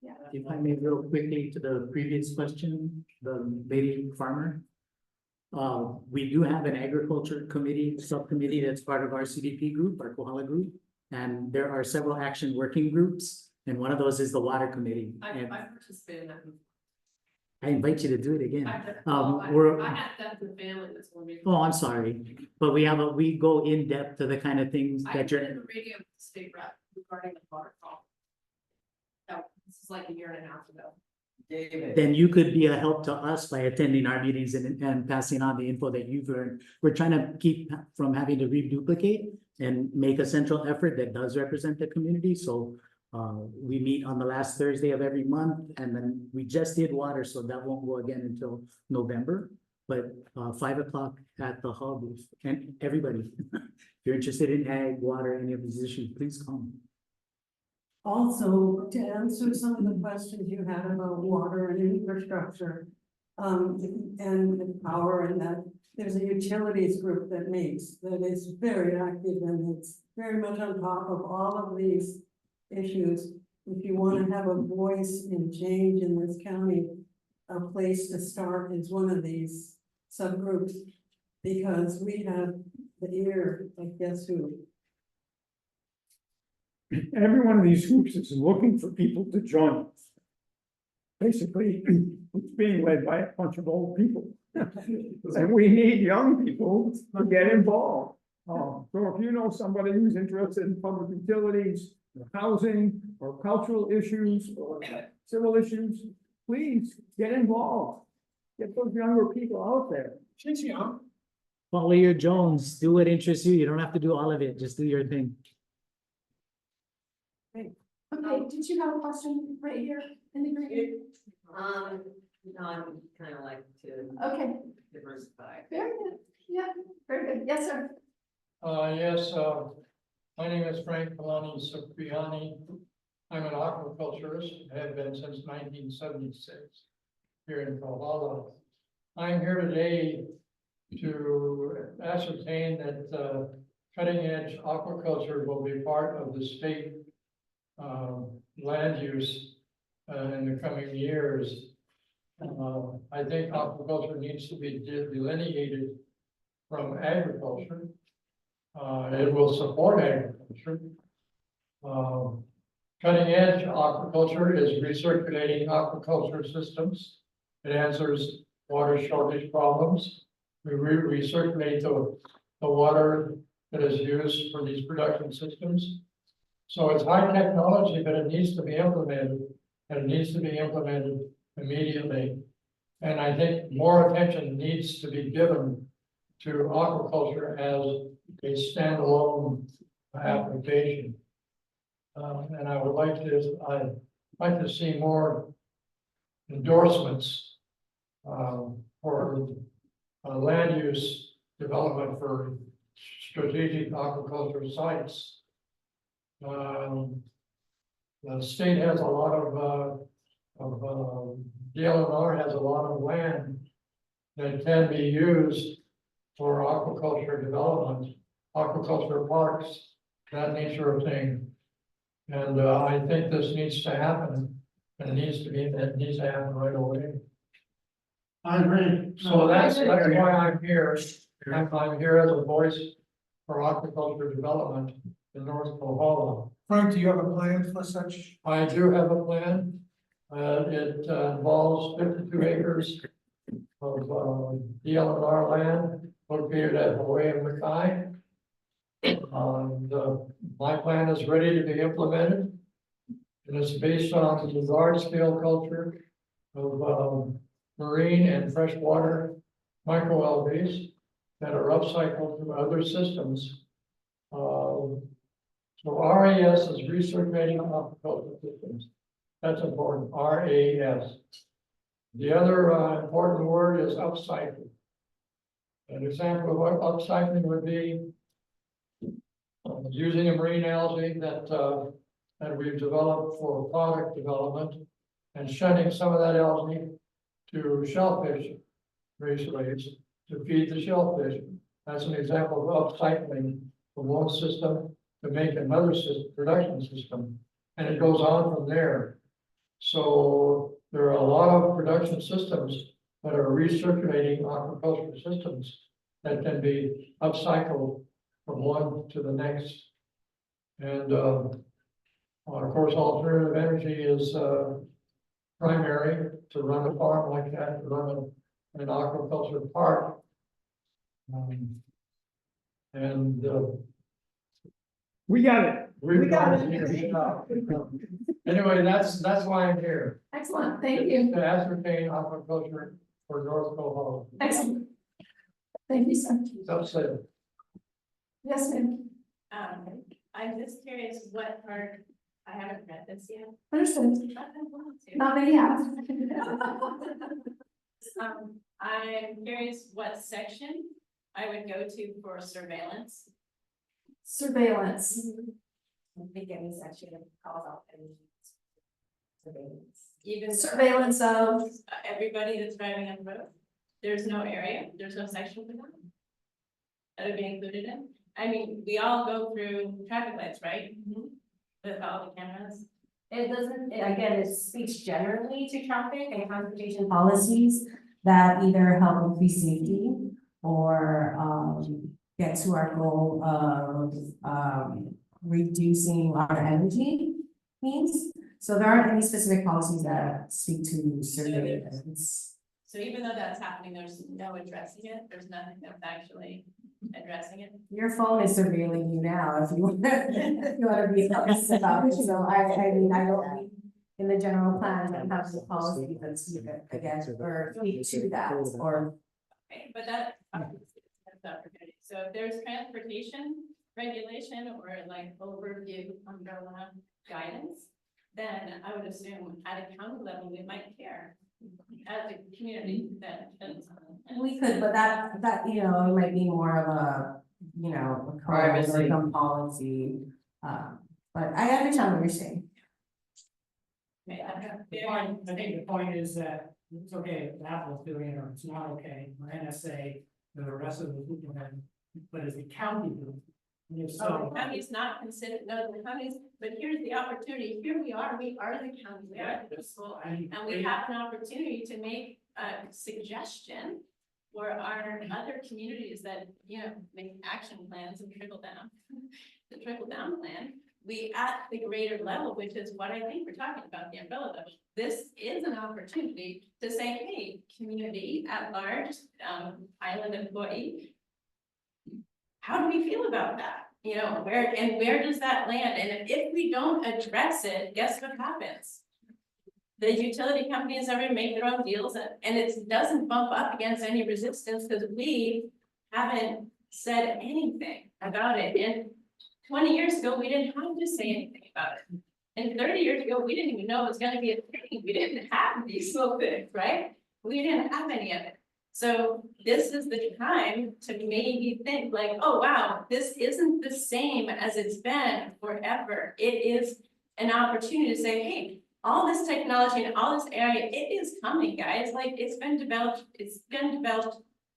Yeah. If I may real quickly to the previous question, the lady farmer. We do have an agriculture committee, subcommittee that's part of our CDP group, our Kohala group. And there are several action working groups, and one of those is the water committee. And I participated in that. I invite you to do it again. I had that with family, that's one reason. Oh, I'm sorry, but we go in depth to the kind of things I that did you're. a radio with the state rep regarding the waterfall. That, this is like a year and a half ago. David. Then you could be a help to us by attending our meetings and passing on the info that you've learned. We're trying to keep from having to reduplicate and make a central effort that does represent the community. So we meet on the last Thursday of every month, and then we just did water, so that won't go again until November. But 5 o'clock at the hub, and everybody, if you're interested in ag, water, any of these issues, please come. also, to answer some of the questions you had about water and infrastructure, and power, and that, there's a utilities group that meets, that is very active, and it's very much on top of all of these issues. If you want to have a voice in change in this county, a place to start is one of these subgroups, because we have the ear, I guess who. Every one of these groups is looking for people to join. Basically, it's being led by a bunch of old people. And we need young people to get involved. So if you know somebody who's interested in public utilities, or housing, or cultural issues, or civil issues, please get involved. Get those younger people out there. She's young. Follow your Jones, do what interests you, you don't have to do all of it, just do your thing. Okay, did you have a question right here in the green? I'm kind of like to Okay, diversify. very good, yeah, very good, yes, sir. Yes, my name is Frank Polani Cipriani. I'm an aquaculturist, have been since 1976 here in Kohala. I'm here today to ascertain that cutting edge aquaculture will be part of the state land use in the coming years. I think aquaculture needs to be delineated from agriculture. It will support agriculture. Cutting edge aquaculture is recirculating aquaculture systems. It answers water shortage problems. We recirculate the water that is used for these production systems. So it's high technology, but it needs to be implemented, and it needs to be implemented immediately. And I think more attention needs to be given to aquaculture as a standalone application. And I would like to, I'd like to see more endorsements for land use development for strategic aquaculture sites. The state has a lot of DLNR has a lot of land that can be used for aquaculture development, aquaculture parks, that nature of thing. And I think this needs to happen, and it needs to happen right away. I agree. So that's why I'm here. I'm here as a voice for aquaculture development in North Kohala. Frank, do you have a plan for such? I do have a plan. It involves 52 acres of DLNR land located at Hawaii and Mackay. My plan is ready to be implemented. And it's based on the large scale culture of marine and freshwater microalgae that are upcycled to other systems. So RAS is recirculating aquaculture systems. That's important, RAS. The other important word is upcycling. An example of what upcycling would be using a marine algae that we've developed for product development and shedding some of that algae to shellfish raceways to feed the shellfish. That's an example of upcycling from one system to make another system, production system, and it goes on from there. So there are a lot of production systems that are recirculating aquaculture systems that can be upcycled from one to the next. And of course, alternative energy is primary to run a farm like that, to run an aquaculture park. We got it. We got it. Anyway, that's why I'm here. Excellent, thank you. To ascertain aquaculture for North Kohala. Excellent. Thank you, sir. That's it. Yes, ma'am. I'm just curious what part, I haven't read this yet. Understood. I Not many have. I'm curious what section I would go to for surveillance. Surveillance. think any section that calls out any surveillance. Even Surveillance of, everybody that's driving on the road, there's no area, there's no section for them. That would be included in, I mean, we all go through traffic lights, right? With all the cameras. It doesn't, again, it speaks generally to traffic and transportation policies that either help increase safety or get to our goal of reducing our energy needs. So there aren't any specific policies that speak to surveillance. So even though that's happening, there's no addressing it, there's nothing that's actually addressing it. Your phone is surveilling you now if you want to be honest about it. So I mean, I don't think in the general plan that have the policy that speak against or speak to that or. Okay, but that's the opportunity. So if there's transportation regulation or like overview umbrella guidance, then I would assume at a county level, we might care as a community that. We could, but that, you know, it might be more of a, you know, a Privacy. or some policy. But I understand what you're saying. I think the point is that it's okay if Apple's doing it or it's not okay, or NSA, or the rest of the people, but is the county doing it? And if So so, the county's not considered, no, the county's, but here's the opportunity, here we are the county, we are the people. And we have an opportunity to make a suggestion for our other communities that, you know, make action plans and trickle down. The trickle down plan, we at the greater level, which is what I think we're talking about, the umbrella level. This is an opportunity to say, hey, community at large, island employee, how do we feel about that? You know, where does that land? And if we don't address it, guess what happens? The utility companies already make their own deals and it doesn't bump up against any resistance because we haven't said anything about it. And 20 years ago, we didn't have to say anything about it. And 30 years ago, we didn't even know it was going to be a thing. We didn't have these little things, right? We didn't have any of it. So this is the time to maybe think like, oh, wow, this isn't the same as it's been forever. It is an opportunity to say, hey, all this technology and all this area, it is coming, guys. Like it's been developed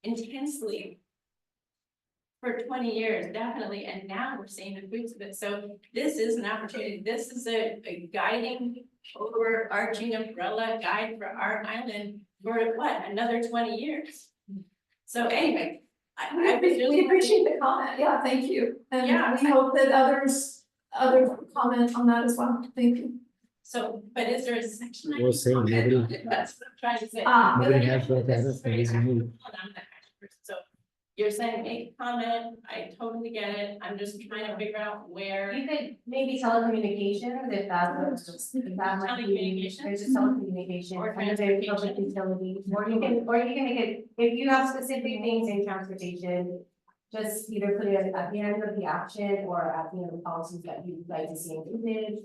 intensely for 20 years, definitely. And now we're seeing the fruits of it. So this is an opportunity. This is a guiding, overarching umbrella guide for our island for what, another 20 years. So anyway, I we appreciate the comment, yeah, thank you. And Yeah. we hope that others comment on that as well, thank you. So, but is there a section? We'll see, nobody- That's what I'm trying to say. Nobody has brought that up, but it's me. So you're saying make a comment, I totally get it, I'm just trying to figure out where. You could maybe telecommunications if that was, if that might be, Telecommunications? there's a telecommunication. Or under the public transportation? utilities, or you can make it, if you have specific things in transportation. Just either put it at the end of the action or at the end of the policies that you'd like to see included.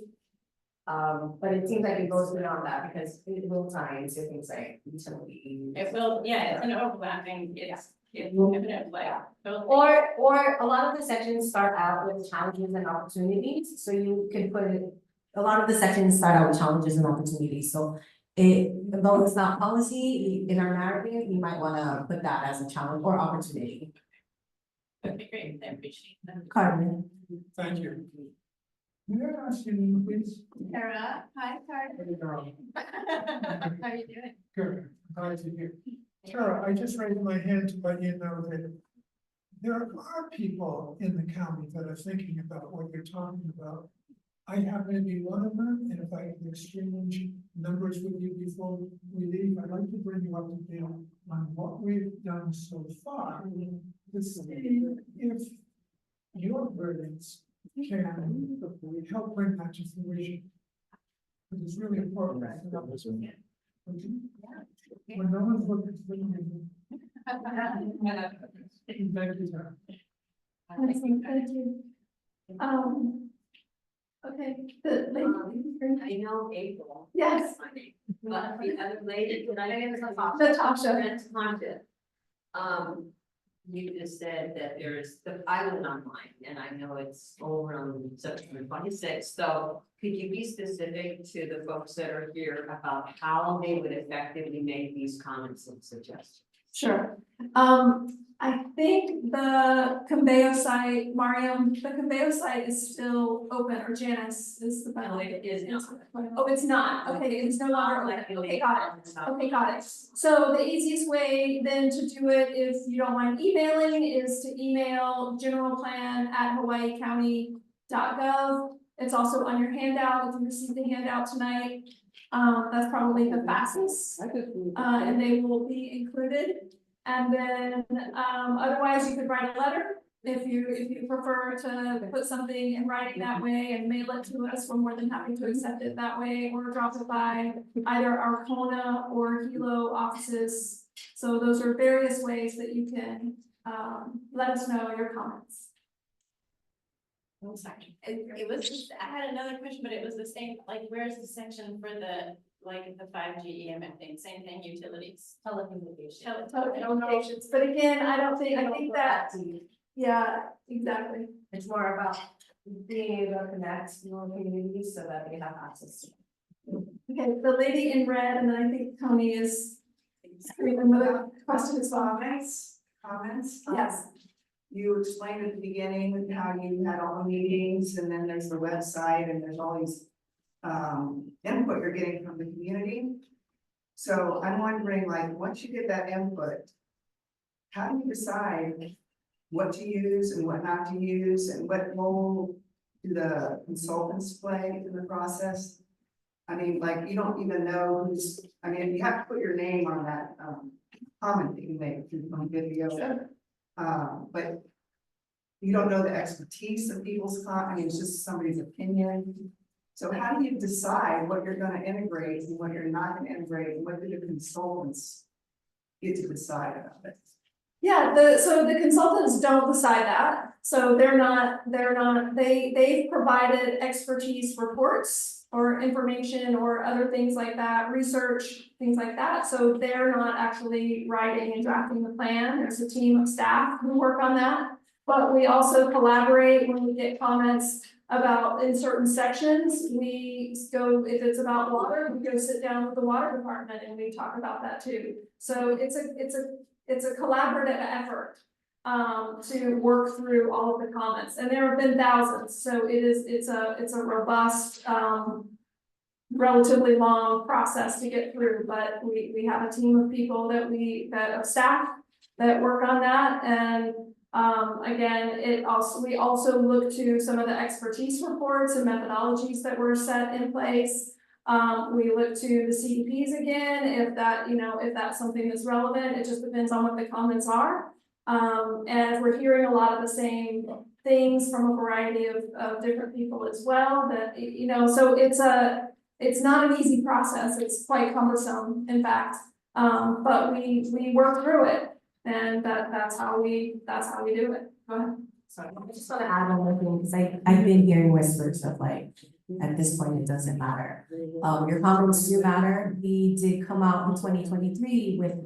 But it seems like it goes beyond that because it will tie into things like utility. It will, yeah, it's an overlapping, it's infinite, like. totally. Or a lot of the sections start out with challenges and opportunities, so you can put it, a lot of the sections start out with challenges and opportunities, so. Though it's not policy, in our narrative, you might wanna put that as a challenge or opportunity. Okay, great, I appreciate that. Carmen. Thank you. May I ask you, please? Tara, hi, Tara. How are you doing? Good, glad to hear. Tara, I just raised my hand to let you know that there are people in the county that are thinking about what you're talking about. I happen to be one of them, and if I can exchange numbers with you before we leave, I'd like to bring you up to date on what we've done so far. To see if your burdens can help bring that to fruition. It's really important. When no one's looking for you. Thank you, sir. Thank you. Okay, I know April. yes, But the other lady, I know it was Natasha. Natasha. you just said that there's, I went online and I know it's over on September 26th. So could you be specific to the folks that are here about how they would effectively make these comments and suggestions? Sure. I think the Conveo site, Mariam, the Conveo site is still open, or Janice is the. No, it is not. Oh, it's not, okay, it's no longer open, okay, got it, okay, got it. So the easiest way then to do it, if you don't mind emailing, is to email generalplan@hawaiicounty.gov. It's also on your handout, if you received the handout tonight, that's probably the fastest. And they will be included. And then, otherwise you could write a letter if you prefer to put something in writing that way and mail it to us. We're more than happy to accept it that way, or drop it by either our Kona or Hilo offices. So those are various ways that you can, let us know your comments. I'm sorry, it was, I had another question, but it was the same, like, where's the section for the, like, the 5G EMF thing, same thing, utilities? Telecommunications. Telecommunications, but again, I think that, yeah, exactly. It's more about being able to connect your communities so that they have access to. Okay, the lady in red, and then I think Tony is screaming with a question as well. Comments? Yes. You explained at the beginning how you had all the meetings, and then there's the website, and there's all these input you're getting from the community. So I'm wondering, like, once you get that input, how do you decide what to use and what not to use, and what role do the consultants play in the process? I mean, like, you don't even know who's, I mean, you have to put your name on that comment that you make through the video. Sure. But you don't know the expertise of people's I mean, it's just somebody's opinion. So how do you decide what you're gonna integrate and what you're not gonna integrate, and what do the consultants get to decide about it? Yeah, so the consultants don't decide that, so they've provided expertise reports or information or other things like that, research, things like that, so they're not actually writing and drafting the plan. There's a team of staff who work on that, but we also collaborate when we get comments about in certain sections. We go, if it's about water, we go sit down with the water department and we talk about that too. So it's a collaborative effort to work through all of the comments, and there have been thousands, so it's a robust, relatively long process to get through, but we have a team of people that of staff that work on that, and again, we also look to some of the expertise reports and methodologies that were set in place. We look to the CDPs again, if that's something that's relevant. It just depends on what the comments are. And we're hearing a lot of the same things from a variety of different people as well, that, so it's not an easy process. It's quite cumbersome, in fact. But we work through it, and that's how we do it. Go ahead. Sorry, I just want to add one more thing, because I've been hearing whispers of like, at this point, it doesn't matter. Your comments do matter. We did come out in 2023 with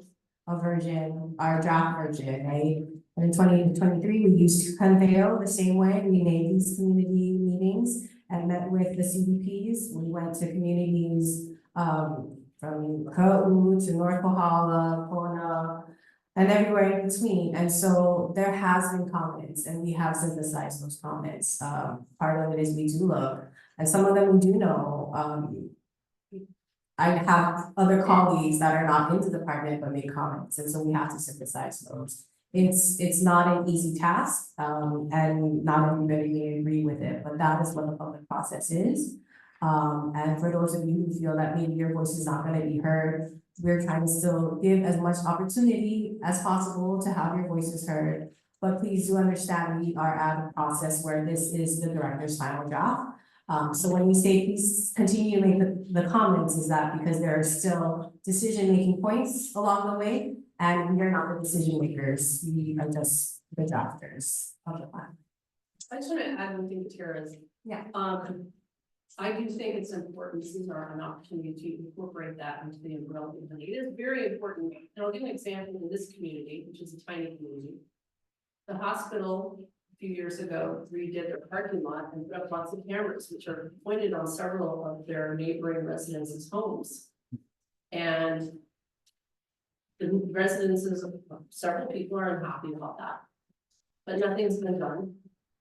a version, our draft version, right? And in 2023, we used Conveo the same way. We made these community meetings and met with the CDPs. We went to communities from Ka'u to North Kohala, Kona, and everywhere in between. And so there has been comments, and we have synthesized those comments. Part of it is we do look, and some of them we do know. I have other colleagues that are not in the department but make comments, and so we have to synthesize those. It's not an easy task, and not everybody may agree with it, but that is what the public process is. And for those of you who feel that maybe your voice is not going to be heard, we're trying to still give as much opportunity as possible to have your voices heard. But please do understand, we are at a process where this is the director's final draft. So when we say please continue to make the comments, is that because there are still decision-making points along the way, and we are not the decision makers, we are just the drafters of the plan. I just want to add one thing to Tara's. Yeah. I do think it's important, these are an opportunity to incorporate that into the umbrella community. It is very important, and I'll give an example in this community, which is a tiny community. The hospital a few years ago redid their parking lot and put up lots of cameras, which are pointed on several of their neighboring residences' homes. And the residences of several people are unhappy about that. But nothing's been done,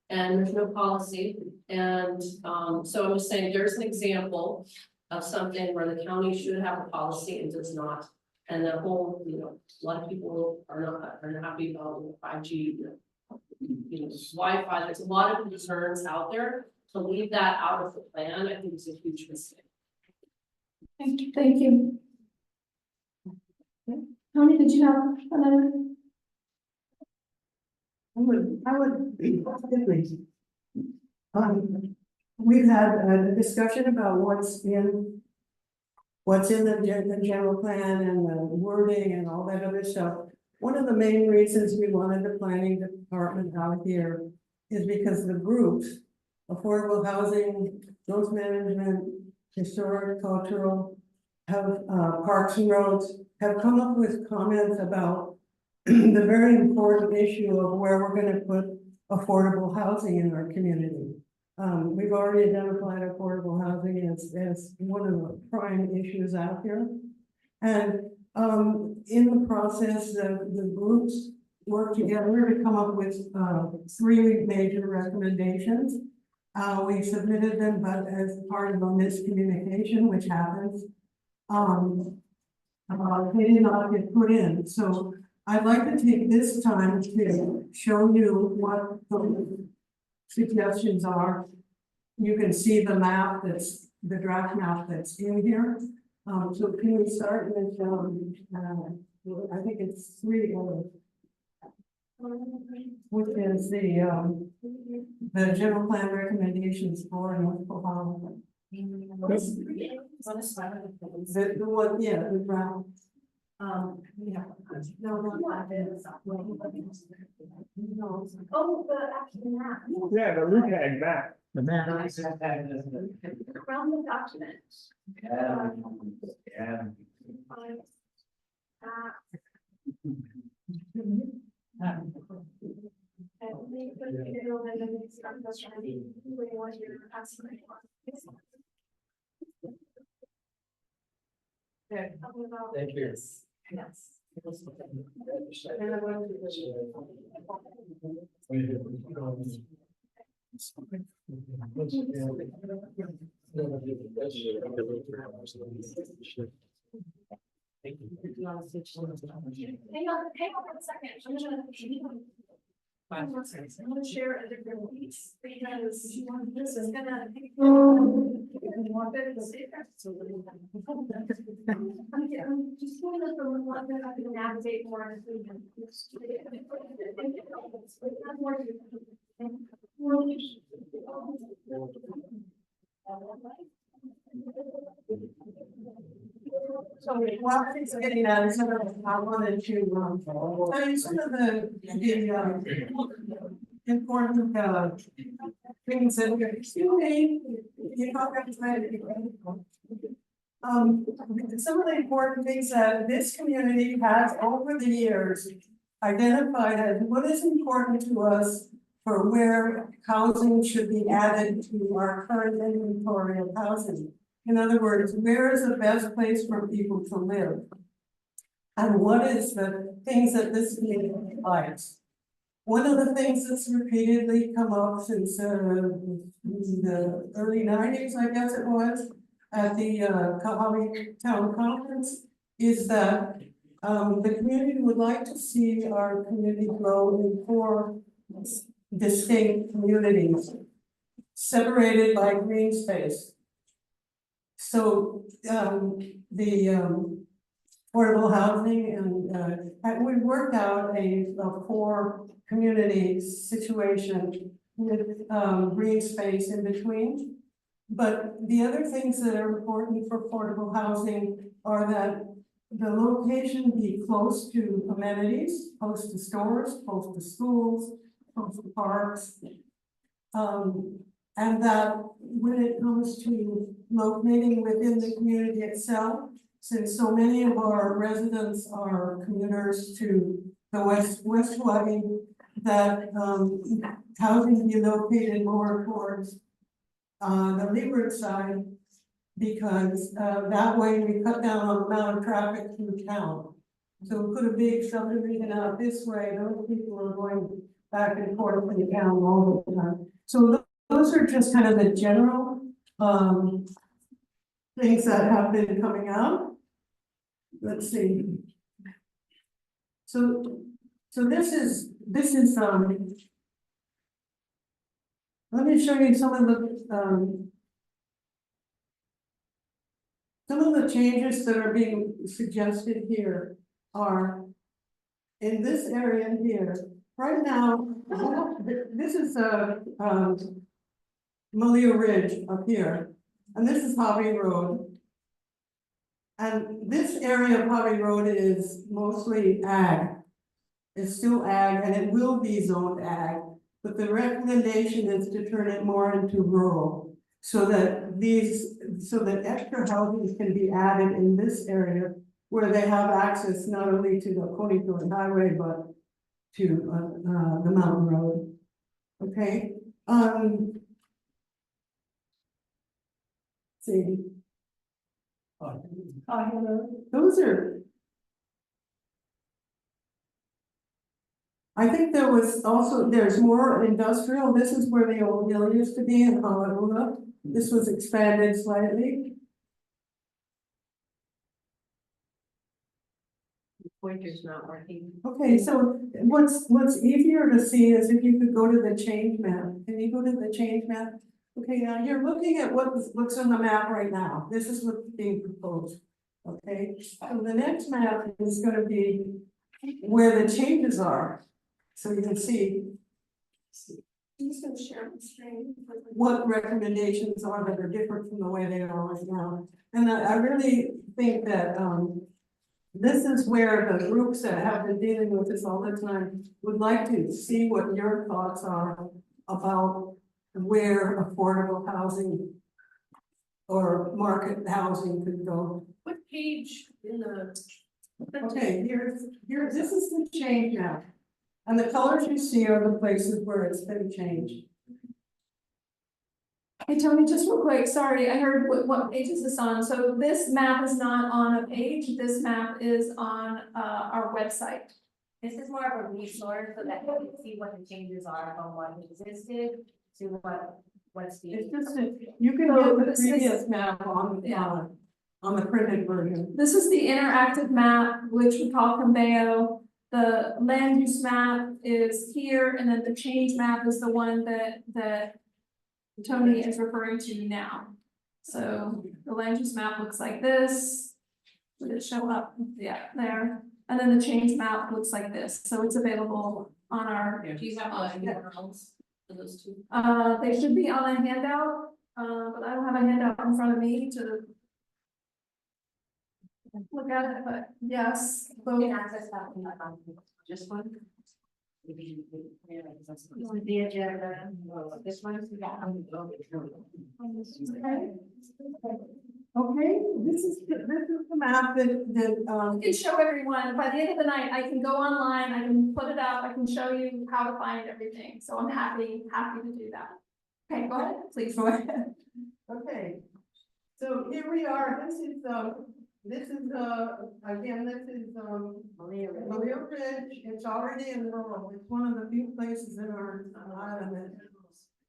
and there's no policy, and, so I'm just saying, there's an example of something where the county should have a policy and does not. And the whole, a lot of people are not happy about 5G, Wi-Fi, there's a lot of concerns out there. To leave that out of the plan, I think is a huge mistake. Thank you. Tony, did you have another? I would. We've had a discussion about what's in the general plan and the wording and all that other stuff. One of the main reasons we wanted the planning department out here is because the groups, affordable housing, growth management, historic, cultural, have, parks and roads, have come up with comments about the very important issue of where we're gonna put affordable housing in our community. We've already identified affordable housing as one of the prime issues out here. And in the process, the groups work together to come up with 3 major recommendations. We submitted them, but as part of a miscommunication, which happens, they did not get put in. So I'd like to take this time to show you what the suggestions are. You can see the map that's the draft map that's in here. So can we start with, I think it's 3, which is the general plan recommendations for North Kohala. The one, yeah, the brown. Yeah. Oh, the actual map. Yeah, the RUTAG map. The map. Around the document. Yeah. Thank you. Yes. Hang on 1 second. I'm gonna share a different piece because this is gonna. I'm just going to the one that I can navigate more. So while it's getting out, I wanted to tell you some of the important things that we're, excuse me, you don't have to try to be some of the important things that this community has over the years identified as what is important to us for where housing should be added to our current inventory of housing. In other words, where is the best place for people to live? And what is the things that this community likes? One of the things that's repeatedly come up since the early 90s, I guess it was, at the Kohala Town Conference, is that the community would like to see our community grow in 4 distinct communities, separated by green space. So the affordable housing and we worked out a 4 community situation with green space in between. But the other things that are important for affordable housing are that the location be close to amenities, close to stores, close to schools, close to parks. And that when it comes to locating within the community itself, since so many of our residents are commuters to the West Wagon, that, housing be located more towards, the leeward side. Because, that way we cut down on the amount of traffic through town. So we put a big subdivision out this way, those people are going back and forth in the town all the time. So those are just kind of the general, things that have been coming out. Let's see. So this is, let me show you some of the changes that are being suggested here are in this area here. Right now, this is Malia Ridge up here, and this is Hobby Road. And this area of Hobby Road is mostly ag. It's still ag, and it will be zoned ag, but the recommendation is to turn it more into rural. So that extra houses can be added in this area where they have access not only to the Coneyville Highway, but to, the mountain road. Okay, see. Those are. I think there was also, there's more industrial, this is where the old mill used to be in Kohala. This was expanded slightly. Pointer's not working. Okay, so what's easier to see is if you could go to the change map. Can you go to the change map? Okay, now you're looking at what's on the map right now. This is what's being proposed. Okay, so the next map is gonna be where the changes are. So you can see I'm just gonna share my screen. what recommendations are that are different from the way they are right now. And I really think that, this is where the groups that have been dealing with this all the time would like to see what your thoughts are about where affordable housing or market housing could go. What page in the? Okay, this is the change now. And the colors you see are the places where it's been changed. Hey, Tony, just real quick, sorry, I heard what page is this on? So this map is not on a page, this map is on, our website. This is more of a resource so that you can see what the changes are from what existed to what's being. It's just, you can So get the this is- previous map on the printed version. This is the interactive map, which we call Conveo. The land use map is here, and then the change map is the one that Tony is referring to now. So the land use map looks like this. Would it show up? Yeah, there. And then the change map looks like this. So it's available on our. Do you have URLs for those two? They should be on a handout, but I don't have a handout in front of me to look at it, but yes, You both. can access that from Just one? the agenda. This one, yeah. Okay, this is the map that, I can show everyone, by the end of the night, I can go online, I can put it up, I can show you how to find everything, so I'm happy to do that. Okay, go ahead, please. go ahead. Okay, so here we are, this is, again, this is, Malia Ridge, it's already in rural, it's one of the few places in our island that.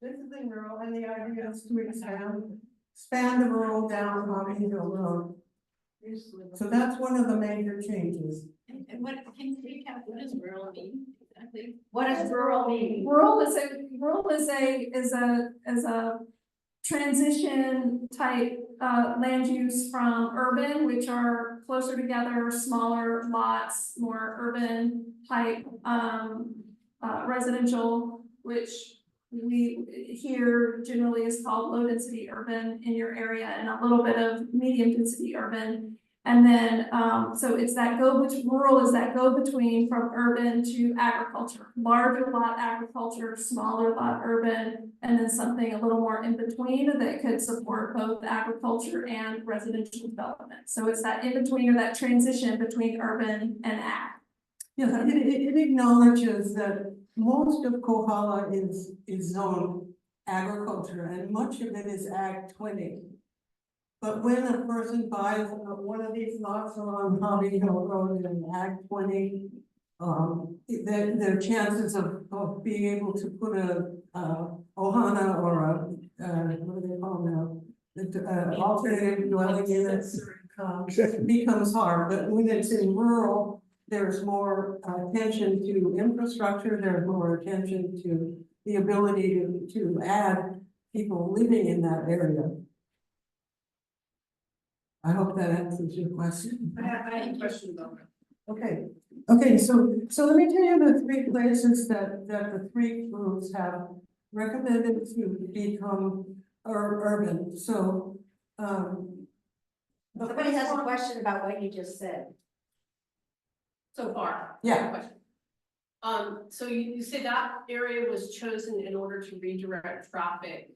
This is in rural, and the idea is to expand the rural down Hobby Hill Road. So that's one of the major changes. And what, can you recap, what does rural mean exactly? What does rural mean? Rural is a transition type, land use from urban, which are closer together, smaller lots, more urban type, residential, which we here generally is called low density urban in your area, and a little bit of medium density urban. And then, so it's that rural is that go between from urban to agriculture, larger lot agriculture, smaller lot urban, and then something a little more in between that could support both agriculture and residential development. So it's that in between, or that transition between urban and ag. Yeah, it acknowledges that most of Kohala is zoned agriculture and much of it is Ag 20. But when a person buys one of these lots along Hobby Hill Road in Ag 20, their chances of being able to put a ohana or a, what do they call now? Alternative dwelling units, becomes hard, but when it's in rural, there's more attention to infrastructure, there's more attention to the ability to add people living in that area. I hope that answers your question. I have a question about that. Okay, so let me tell you the three places that the three groups have recommended to become urban, so, the Somebody has first a one- question about what you just said. So far. Yeah. Question. So you say that area was chosen in order to redirect traffic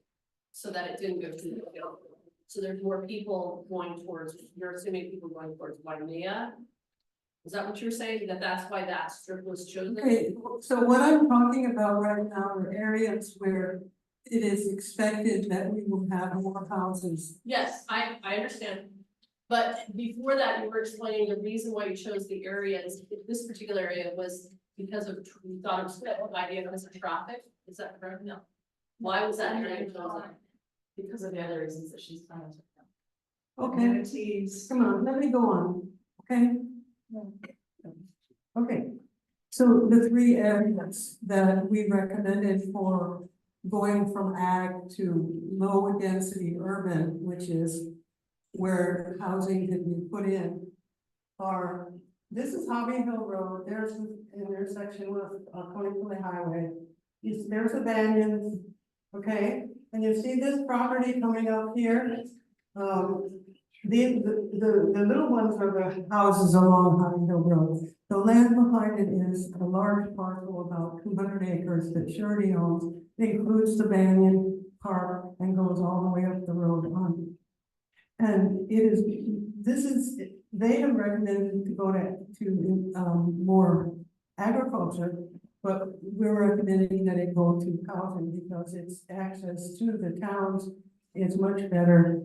so that it didn't go through the field. So there's more people going towards, you're assuming people going towards Waimea? Is that what you're saying, that that's why that strip was chosen? Okay, so what I'm talking about right now are areas where it is expected that we will have more houses. Yes, I understand. But before that, you were explaining the reason why you chose the areas, this particular area was because of, you thought it was the idea because of traffic, is that correct? No. Why was that area chosen? Because of the other reasons that she's trying to. Okay, come on, let me go on, okay? Okay, so the three areas that we recommended for going from ag to low density urban, which is where housing can be put in, are, this is Hobby Hill Road, there's an intersection with Kohala Highway. There's a Banyan, okay, and you see this property coming up here. The little ones are the houses along Hobby Hill Road. The land behind it is a large parcel, about 200 acres that Surety owns. It includes the Banyan Park and goes all the way up the road on. And they have recommended to go to more agriculture, but we're recommending that it go to housing because its access to the towns is much better.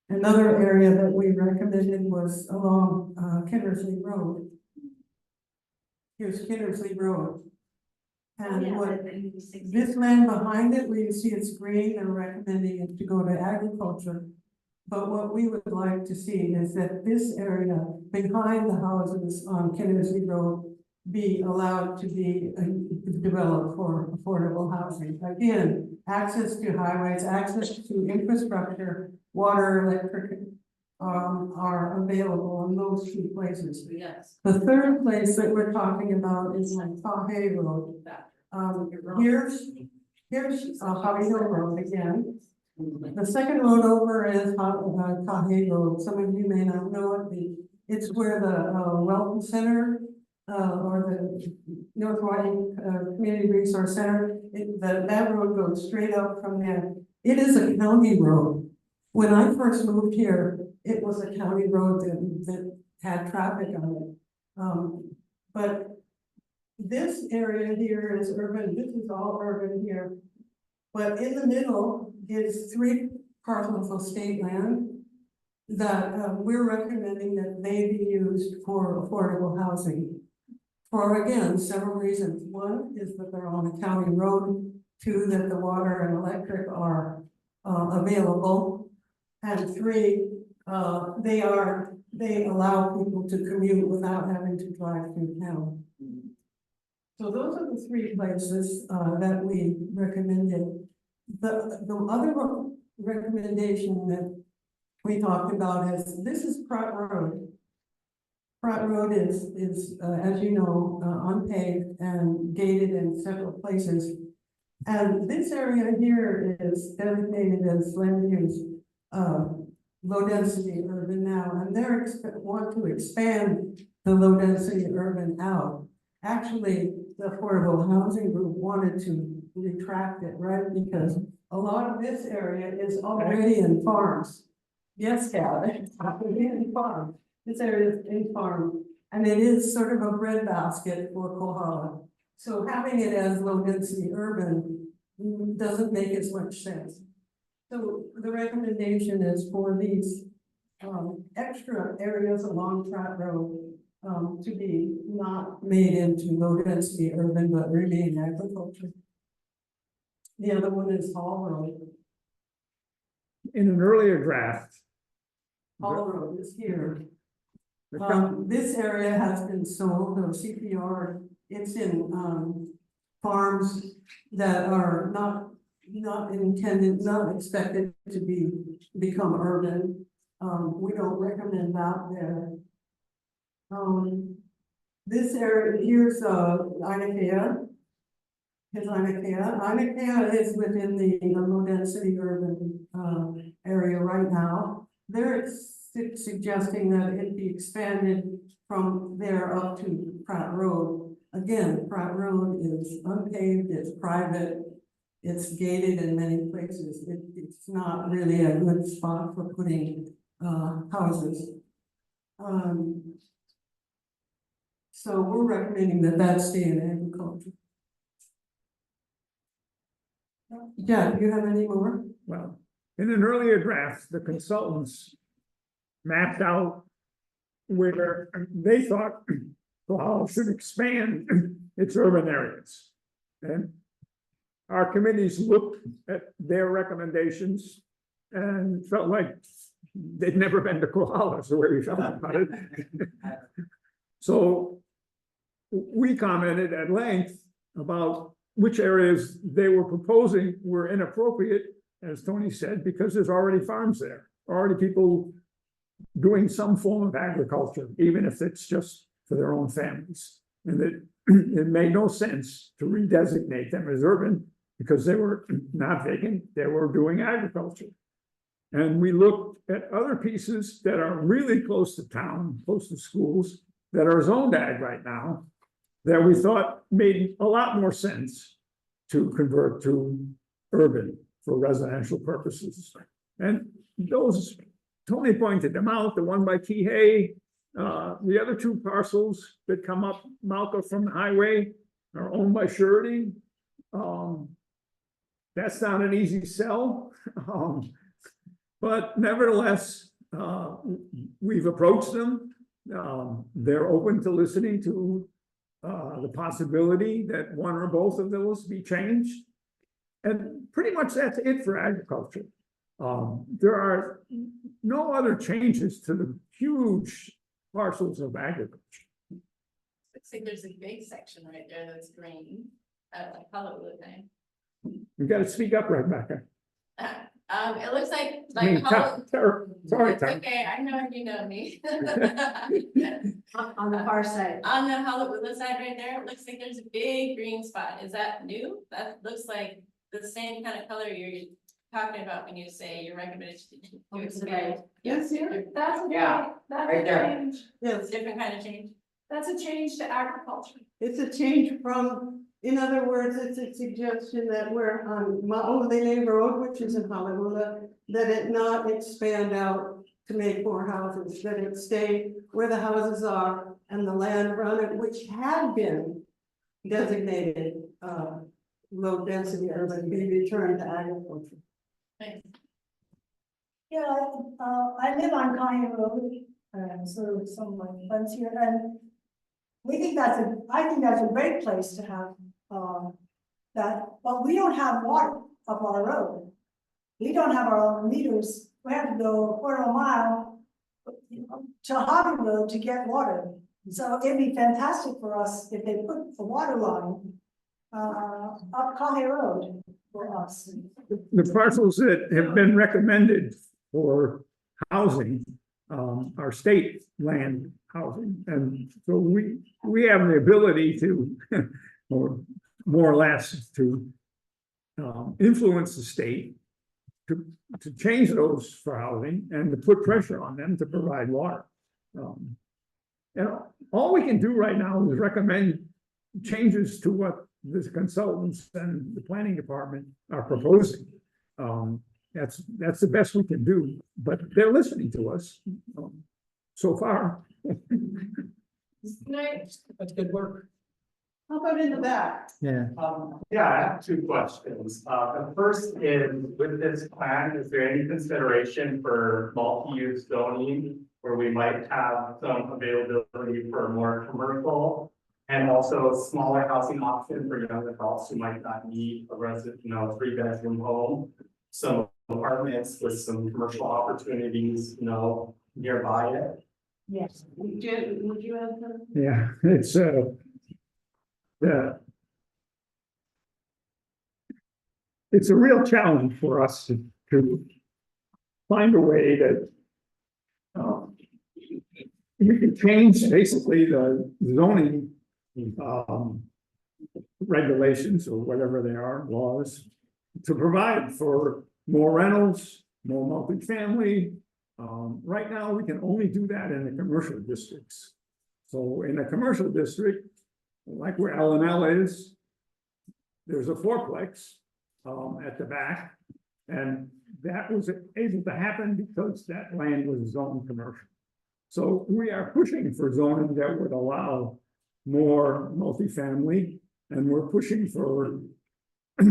Another area that we recommended was along Kindersley Road. Here's Kindersley Road. And what this land behind it, where you see it's green, they're recommending it to go to agriculture. But what we would like to see is that this area behind the houses on Kindersley Road be allowed to be developed for affordable housing. Again, access to highways, access to infrastructure, water, electric, are available in those two places. Yes. The third place that we're talking about is like Kohala Road. Here's Hobby Hill Road again. The second road over is Kohala Road. Some of you may not know it. It's where the Welcome Center or the North Riding Community Resource Center. That road goes straight up from there. It is a county road. When I first moved here, it was a county road that had traffic on it. But this area here is urban. This is all urban here. But in the middle is 3 parcels of state land that we're recommending that they be used for affordable housing. For again, several reasons. One is that they're on a county road. 2, that the water and electric are available. And 3, they allow people to commute without having to drive through town. So those are the 3 places that we recommended. The other recommendation that we talked about is, this is Pratt Road. Pratt Road is as you know, unpaved and gated in several places. And this area here is designated as land use, low density urban now, and they're want to expand the low density urban out. Actually, the affordable housing group wanted to retract it, right? Because a lot of this area is already in farms. Yes, Cal, it's already in farm. This area is in farm, and it is sort of a breadbasket for Kohala. So having it as low density urban doesn't make as much sense. So the recommendation is for these extra areas along Pratt Road to be not made into low density urban, but remain agriculture. The other one is Hall Road. In an earlier draft, Hall Road is here. the This area has been sold, or CPR, it's in, farms that are not intended, not expected to become urban. We don't recommend that there. This area, here's, Inekea. Here's Inekea. Inekea is within the low density urban, area right now. They're suggesting that it be expanded from there up to Pratt Road. Again, Pratt Road is unpaved, it's private, it's gated in many places. It's not really a good spot for putting houses. So we're recommending that stay in agriculture. Yeah, do you have any more? well, in an earlier draft, the consultants mapped out where they thought Kohala should expand its urban areas. And our committees looked at their recommendations and felt like they'd never been to Kohala, so we felt about it. So we commented at length about which areas they were proposing were inappropriate, as Tony said, because there's already farms there, already people doing some form of agriculture, even if it's just for their own families. And that it made no sense to redesignate them as urban because they were not vacant, they were doing agriculture. And we looked at other pieces that are really close to town, close to schools, that are zoned ag right now, that we thought made a lot more sense to convert to urban for residential purposes. And those, Tony pointed them out, the one by Kihei, the other two parcels that come up Malka from the highway are owned by Surety. That's not an easy sell. But nevertheless, we've approached them. They're open to listening to the possibility that one or both of those be changed. And pretty much that's it for agriculture. There are no other changes to the huge parcels of agriculture. Looks like there's a big section right there that's green, like Hollywood thing. You gotta speak up, Rebecca. It looks like I mean, sorry, It's Tom. okay, I know you know me. On the far side. On the Hollywood side right there, it looks like there's a big green spot. Is that new? That looks like the same kind of color you're talking about when you say your recommendation to expand. Yes, here, that's a Yeah, change, that's right a there. change, Yes, Different kind of change. that's a change to agriculture. it's a change from, in other words, it's a suggestion that we're on Ma'olele Road, which is in Honolulu, that it not expand out to make more houses, that it stay where the houses are and the land around it, which had been designated, low density urban, be returned to agriculture. Thanks. Yeah, I live on County Road, so some of my friends here, and we think I think that's a great place to have, that, but we don't have water up our road. We don't have our own meters, we have to go a quarter of a mile to Hobby Road to get water. So it'd be fantastic for us if they put the water line, up County Road for us. The parcels that have been recommended for housing are state land housing. And so we have the ability to, or more or less to influence the state to change those for housing and to put pressure on them to provide water. And all we can do right now is recommend changes to what the consultants and the planning department are proposing. That's the best we can do, but they're listening to us so far. Can I, That's good work. How about in the back? Yeah. Yeah, I have two questions. The first is, with this plan, is there any consideration for multi-use zoning? Where we might have some availability for more commercial and also a smaller housing option for young adults who might not need a resident, 3-bedroom home. Some apartments with some commercial opportunities, nearby it. Yes. Would you have them? Yeah, it's, it's a real challenge for us to find a way that you can change basically the zoning regulations or whatever they are, laws, to provide for more rentals, more multifamily. Right now, we can only do that in the commercial districts. So in a commercial district, like where L&L is, there's a fourplex at the back. And that was able to happen because that land was zoned commercial. So we are pushing for zoning that would allow more multifamily, and we're pushing for a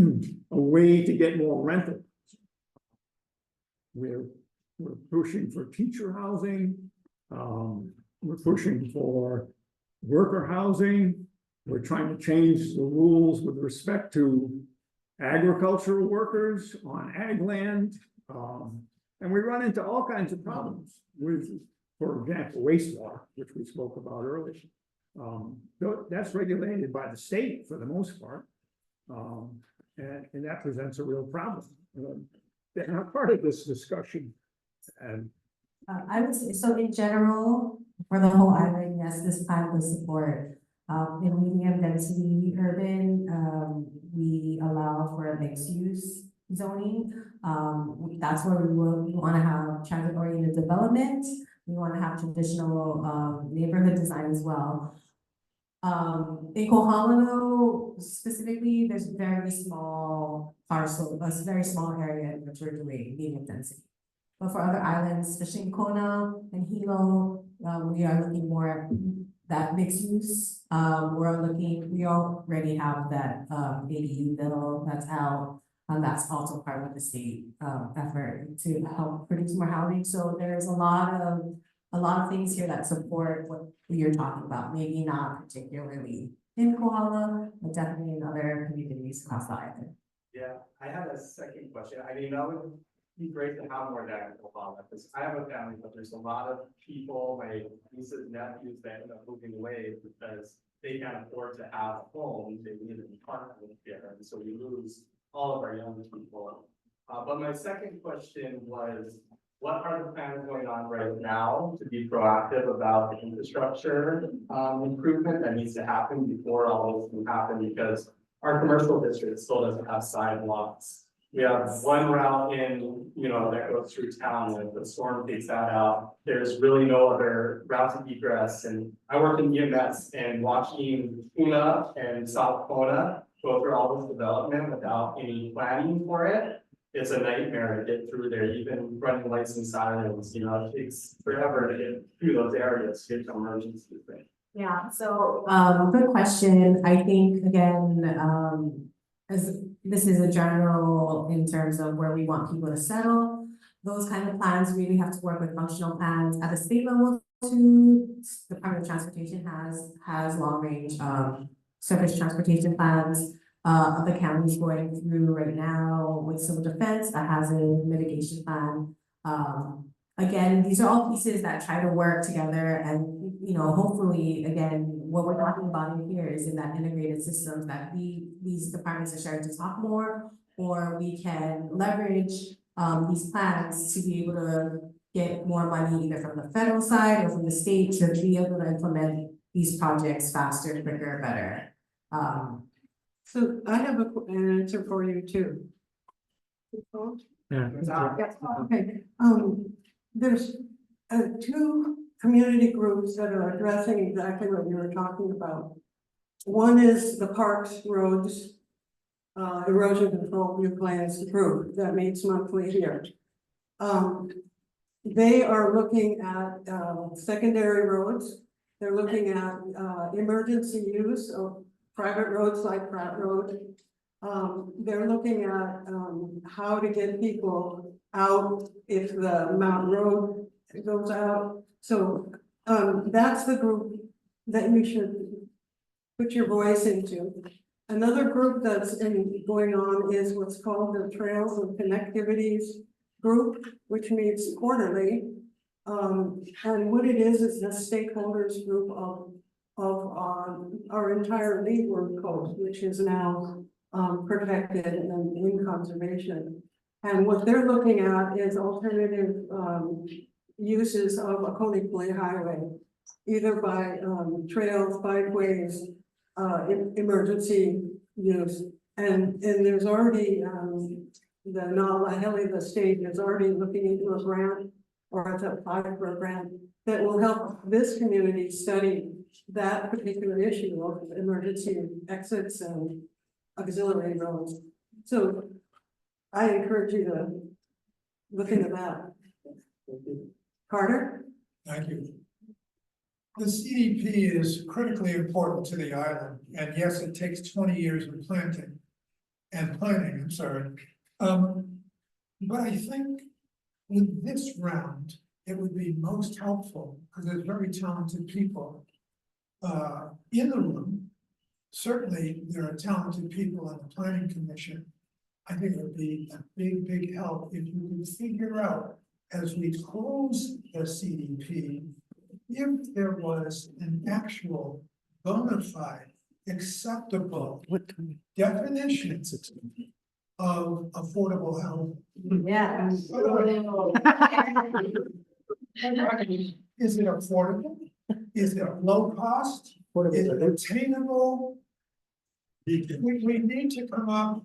way to get more rental. We're pushing for teacher housing. We're pushing for worker housing. We're trying to change the rules with respect to agricultural workers on ag land. And we run into all kinds of problems with, for example, wastewater, which we spoke about earlier. That's regulated by the state for the most part. And that presents a real problem. They're not part of this discussion. And I would say, so in general, for the whole island, yes, this plan would support. In medium density urban, we allow for a mixed use zoning. That's where we want to have transit oriented development. We want to have traditional neighborhood design as well. In Kohala though, specifically, there's very small parcel, a very small area in which we're doing medium density. But for other islands, especially in Kona and Hilo, we are looking more at that mixed use. We already have that ADU bill that's out. And that's also part of the state effort to help produce more housing. So there's a lot of things here that support what you're talking about. Maybe not particularly in Kohala, but definitely in other communities across the island. Yeah, I had a second question. I mean, that would be great to have more data in Kohala, because I have a family, but there's a lot of people, my nieces and nephews, that end up moving away because they can't afford to have a home. They need an apartment here, and so we lose all of our young people. But my second question was, what are the plans going on right now to be proactive about the infrastructure improvement that needs to happen before all this can happen? Because our commercial district still doesn't have sidewalks. We have one route in, that goes through town, and if the storm takes that out, there's really no other route of egress. And I work in EMS, and watching Puna and South Kona go through all this development without any planning for it, it's a nightmare to get through there. Even running lights and sirens, it takes forever to get through those areas to get to emergency thing. Yeah, so good question. I think again, as this is a general in terms of where we want people to settle, those kind of plans really have to work with functional plans at the state level too. The Department of Transportation has long range surface transportation plans. The county's going through right now with civil defense that has a mitigation plan. Again, these are all pieces that try to work together, and hopefully, again, what we're talking about in here is in that integrated systems that these departments are starting to talk more, or we can leverage these plans to be able to get more money either from the federal side or from the state to be able to implement these projects faster, quicker, better. So I have an answer for you too. yeah. Okay, there's two community groups that are addressing exactly what you were talking about. One is the parks, roads, erosion control new plans approved, that meets monthly here. They are looking at secondary roads. They're looking at emergency use of private roads like Pratt Road. They're looking at, how to get people out if the Mountain Road goes out. So, that's the group that you should put your voice into. Another group that's going on is what's called the Trails and Connectivities Group, which meets quarterly. And what it is the stakeholders group of our entire leeward coast, which is now protected and in conservation. And what they're looking at is alternative uses of a Kohala highway, either by trails, bikeways, emergency use. And there's already the Nala the state is already looking into a grant, or it's applied for a grant that will help this community study that particular issue of emergency exits and auxiliary roads. So I encourage you to look into that. Carter? Thank you. The CDP is critically important to the island, and yes, it takes 20 years of planning, I'm sorry. But I think with this round, it would be most helpful, because there's very talented people in the room. Certainly, there are talented people on the planning commission. I think it would be a big, big help if you could figure out, as we close the CDP, if there was an actual bona fide, acceptable definition of affordable housing. Yeah. Is it affordable? Is it low cost? Is it attainable? We need to come up.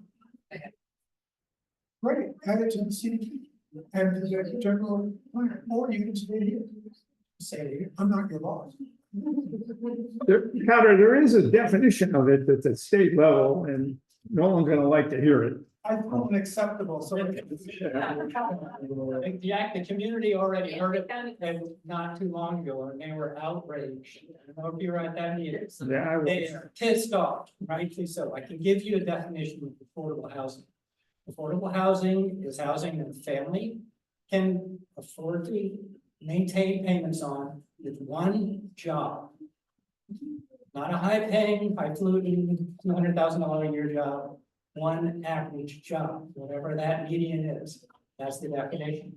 Great, add it to the CDP and the general plan, or you can stay here. Say, I'm not your boss. Carter, there is a definition of it that's at state level, and no one's gonna like to hear it. I feel unacceptable, so. The community already heard it and not too long ago, and they were outraged. I don't know if you were at that meeting. Yeah, I was. They are pissed off, rightly so. I can give you a definition of affordable housing. Affordable housing is housing that a family can afford to maintain payments on with one job. Not a high paying, highfalutin, $200,000 a year job, one average job, whatever that median is. That's the definition.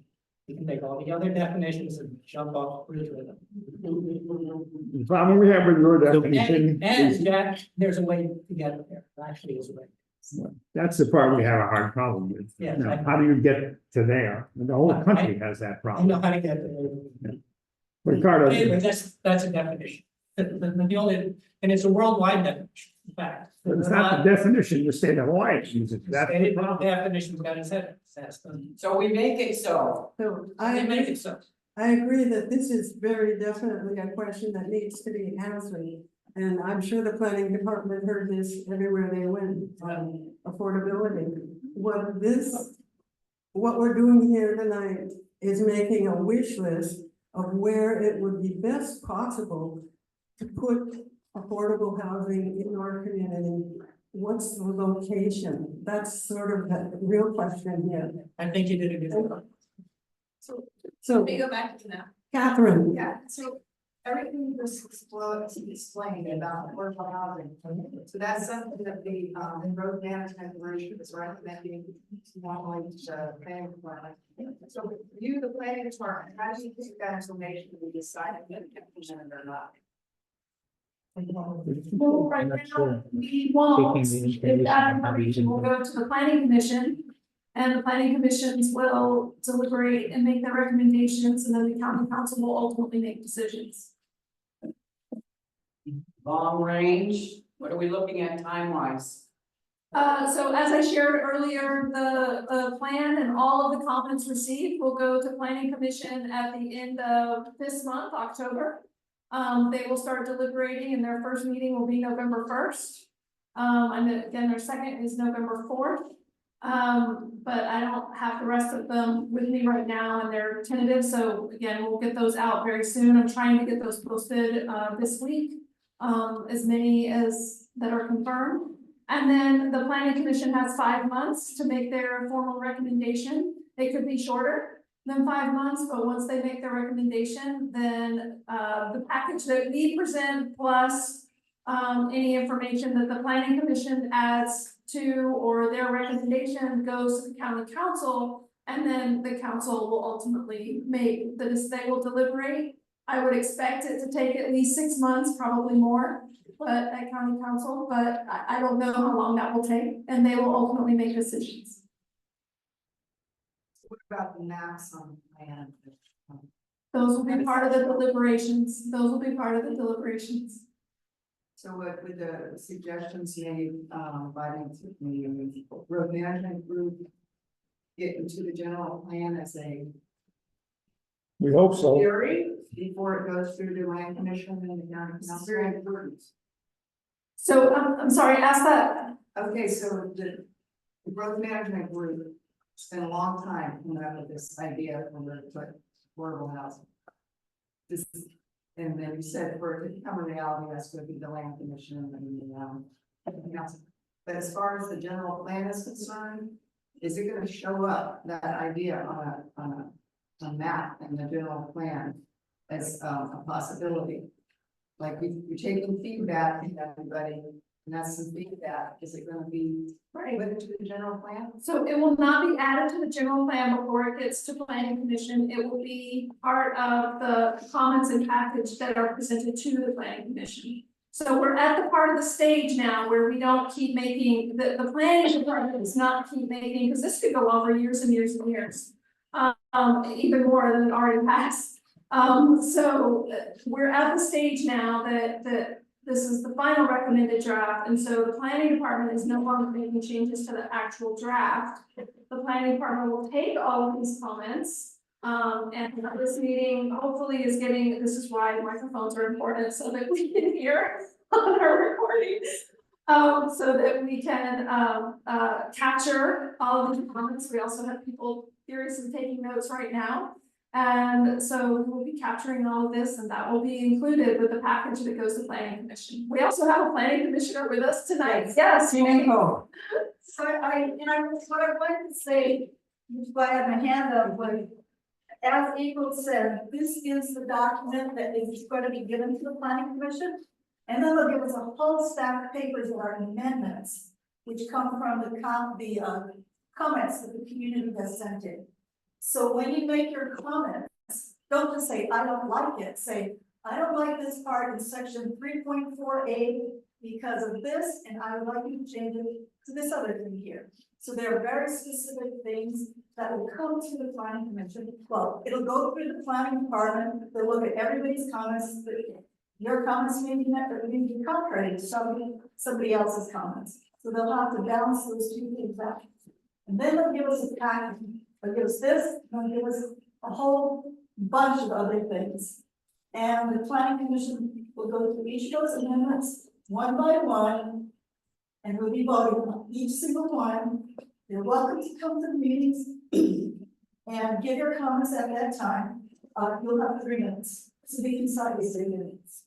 You can take all the other definitions and jump off the bridge with them. The problem we have with your definition And is, Jack, there's a way to get there. There actually is a way. that's the part we have a hard problem with. Yeah, Now, how do you get to there? The whole country has that I problem. know how to get there. Ricardo, Anyway, that's a definition. The only, and it's a worldwide definition, in fact. it's not the definition the state of Hawaii uses. That's the Stated problem. definition's got its head. So we make it so. So I make it so. I agree that this is very definitely a question that needs to be answered. And I'm sure the planning department heard this everywhere they went, affordability. What we're doing here tonight is making a wish list of where it would be best possible to put affordable housing in our community. What's the location? That's sort of the real question here. I think you did a good job. So So, let me go back to that. Catherine, Yeah, so everything was explained about affordable housing. So that's something that the road management group is recommending normally to planning plan. So you, the planning department, how do you take that information to decide if it's implemented or not? Well, right I'm not now, sure. we won't, Taking the if information that and how we information will use go to the planning commission. And the planning commissions will deliberate and make their recommendations, and then the county council will ultimately make decisions. Long range, what are we looking at time wise? So as I shared earlier, the plan and all of the comments received will go to planning commission at the end of this month, October. They will start deliberating, and their first meeting will be November 1st. And then again, their second is November 4th. But I don't have the rest of them with me right now, and they're tentative, so again, we'll get those out very soon. I'm trying to get those posted this week. as many as that are confirmed. And then the planning commission has 5 months to make their formal recommendation. It could be shorter than 5 months, but once they make their recommendation, then, the package that we present plus any information that the planning commission adds to, or their recommendation goes to the county council, and then the council will ultimately make they will deliberate. I would expect it to take at least 6 months, probably more, but at county council, but I don't know how long that will take, and they will ultimately make decisions. What about the maps on the plan? Those will be part of the deliberations, those will be part of the deliberations. So what would the suggestions made, by the road management group get into the general plan as a We hope so. theory before it goes through the land commission and the county council? Very important. So, I'm sorry, ask that. Okay, so the growth management group spent a long time coming up with this idea of where to put affordable housing. This is, and then you said for it to become a reality, that's going to be the land commission and the council. But as far as the general plan is concerned, is it going to show up that idea on a map and the general plan as a possibility? Like you're taking feedback from everybody, and that's some feedback. Is it going to be put to the general plan? So it will not be added to the general plan before it gets to planning commission. It will be part of the comments and package that are presented to the planning commission. So we're at the part of the stage now where we don't keep making, the planning department does not keep making, because this could go on for years and years and years. Even more than it already has. So we're at the stage now that this is the final recommended draft, and so the planning department is no longer making changes to the actual draft. The planning department will take all of these comments, and this meeting hopefully is getting, this is why microphones are important, so that we can hear on our recording. So that we can, capture all of the comments. We also have people furiously taking notes right now. And so we will be capturing all of this, and that will be included with the package that goes to planning commission. We also have a planning commissioner with us tonight. Yes, So what I wanted to say, which is why I have my hand up, was, as Eagle said, this is the document that is going to be given to the planning commission. And then they'll give us a whole stack of papers that are amendments, which come from the comments that the community has sent in. So when you make your comments, don't just say, I don't like it. Say, I don't like this part in section 3.4A because of this, and I would like you to change it to this other thing here. So there are very specific things that will come to the planning commission. Well, it'll go through the planning department. They'll look at everybody's comments. Your comments may be contrary to somebody else's comments. So they'll have to balance those two things out. And then they'll give us a package. They'll give us this, they'll give us a whole bunch of other things. And the planning commission will go through each of those amendments one by one. And we'll be voting on each single one. You're welcome to come to the meetings and give your comments at that time. You'll have 3 minutes. So be concise, 3 minutes.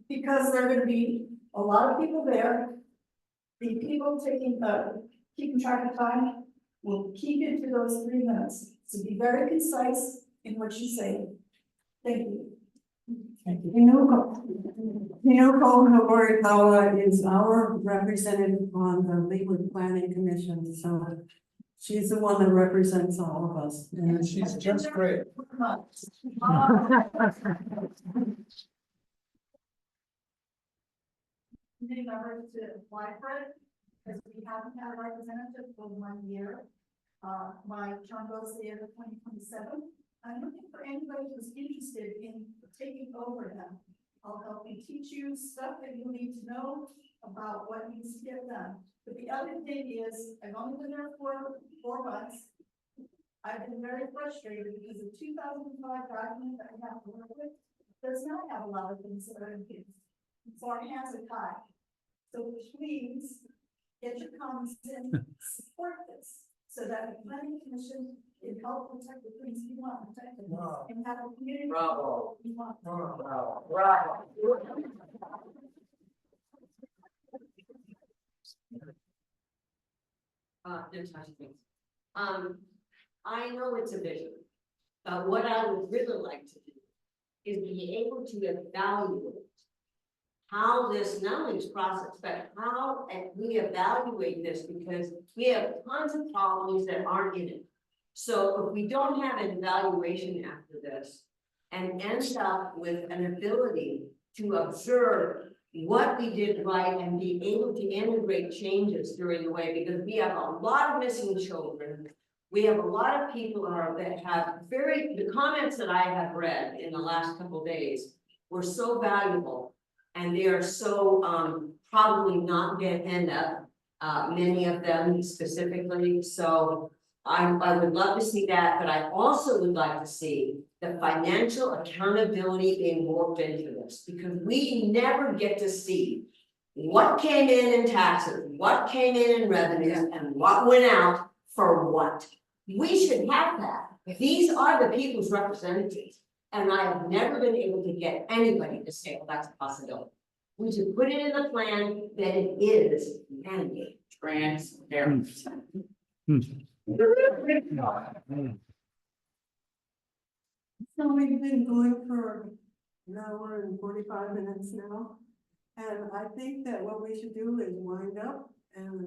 Because there are going to be a lot of people there. The people keeping track of time will keep it to those 3 minutes. So be very concise in what you say. Thank you. Thank you. Kohala is our representative on the Lakewood Planning Commission, so she's the one that represents all of us. And she's just great. Committee members to apply for it, because we haven't had a representative for 1 year. My term goes to the end of 2027. I'm looking for anybody who's interested in taking over them. I'll help you, teach you stuff that you need to know about what needs to get done. But the other thing is, I've only been there for 4 months. I've been very frustrated because the 2005 document that we have to work with does not have a lot of things that are in here. So our hands are tied. So please get your comments in, support this, so that the planning commission It helps protect the things we want protected. Wow. And have a community. Bravo. We want. Bravo. Fantastic. I know it's a vision, but what I would really like to do is be able to evaluate how this, not only is process, but how we evaluate this, because we have tons of problems that aren't in it. So if we don't have an evaluation after this and end up with an ability to observe what we did right and be able to integrate changes during the way, because we have a lot of missing children. We have a lot of people that have the comments that I have read in the last couple of days were so valuable. And they are so probably not gonna end up, many of them specifically. So I would love to see that, but I also would like to see the financial accountability being worked into this, because we never get to see what came in taxes, what came in revenues, and what went out for what. We should have that. These are the people's representatives. And I have never been able to get anybody to say, well, that's a possibility. We should put it in the plan that it is mandated. Transparent. So we've been going for an hour and 45 minutes now. And I think that what we should do is wind up and,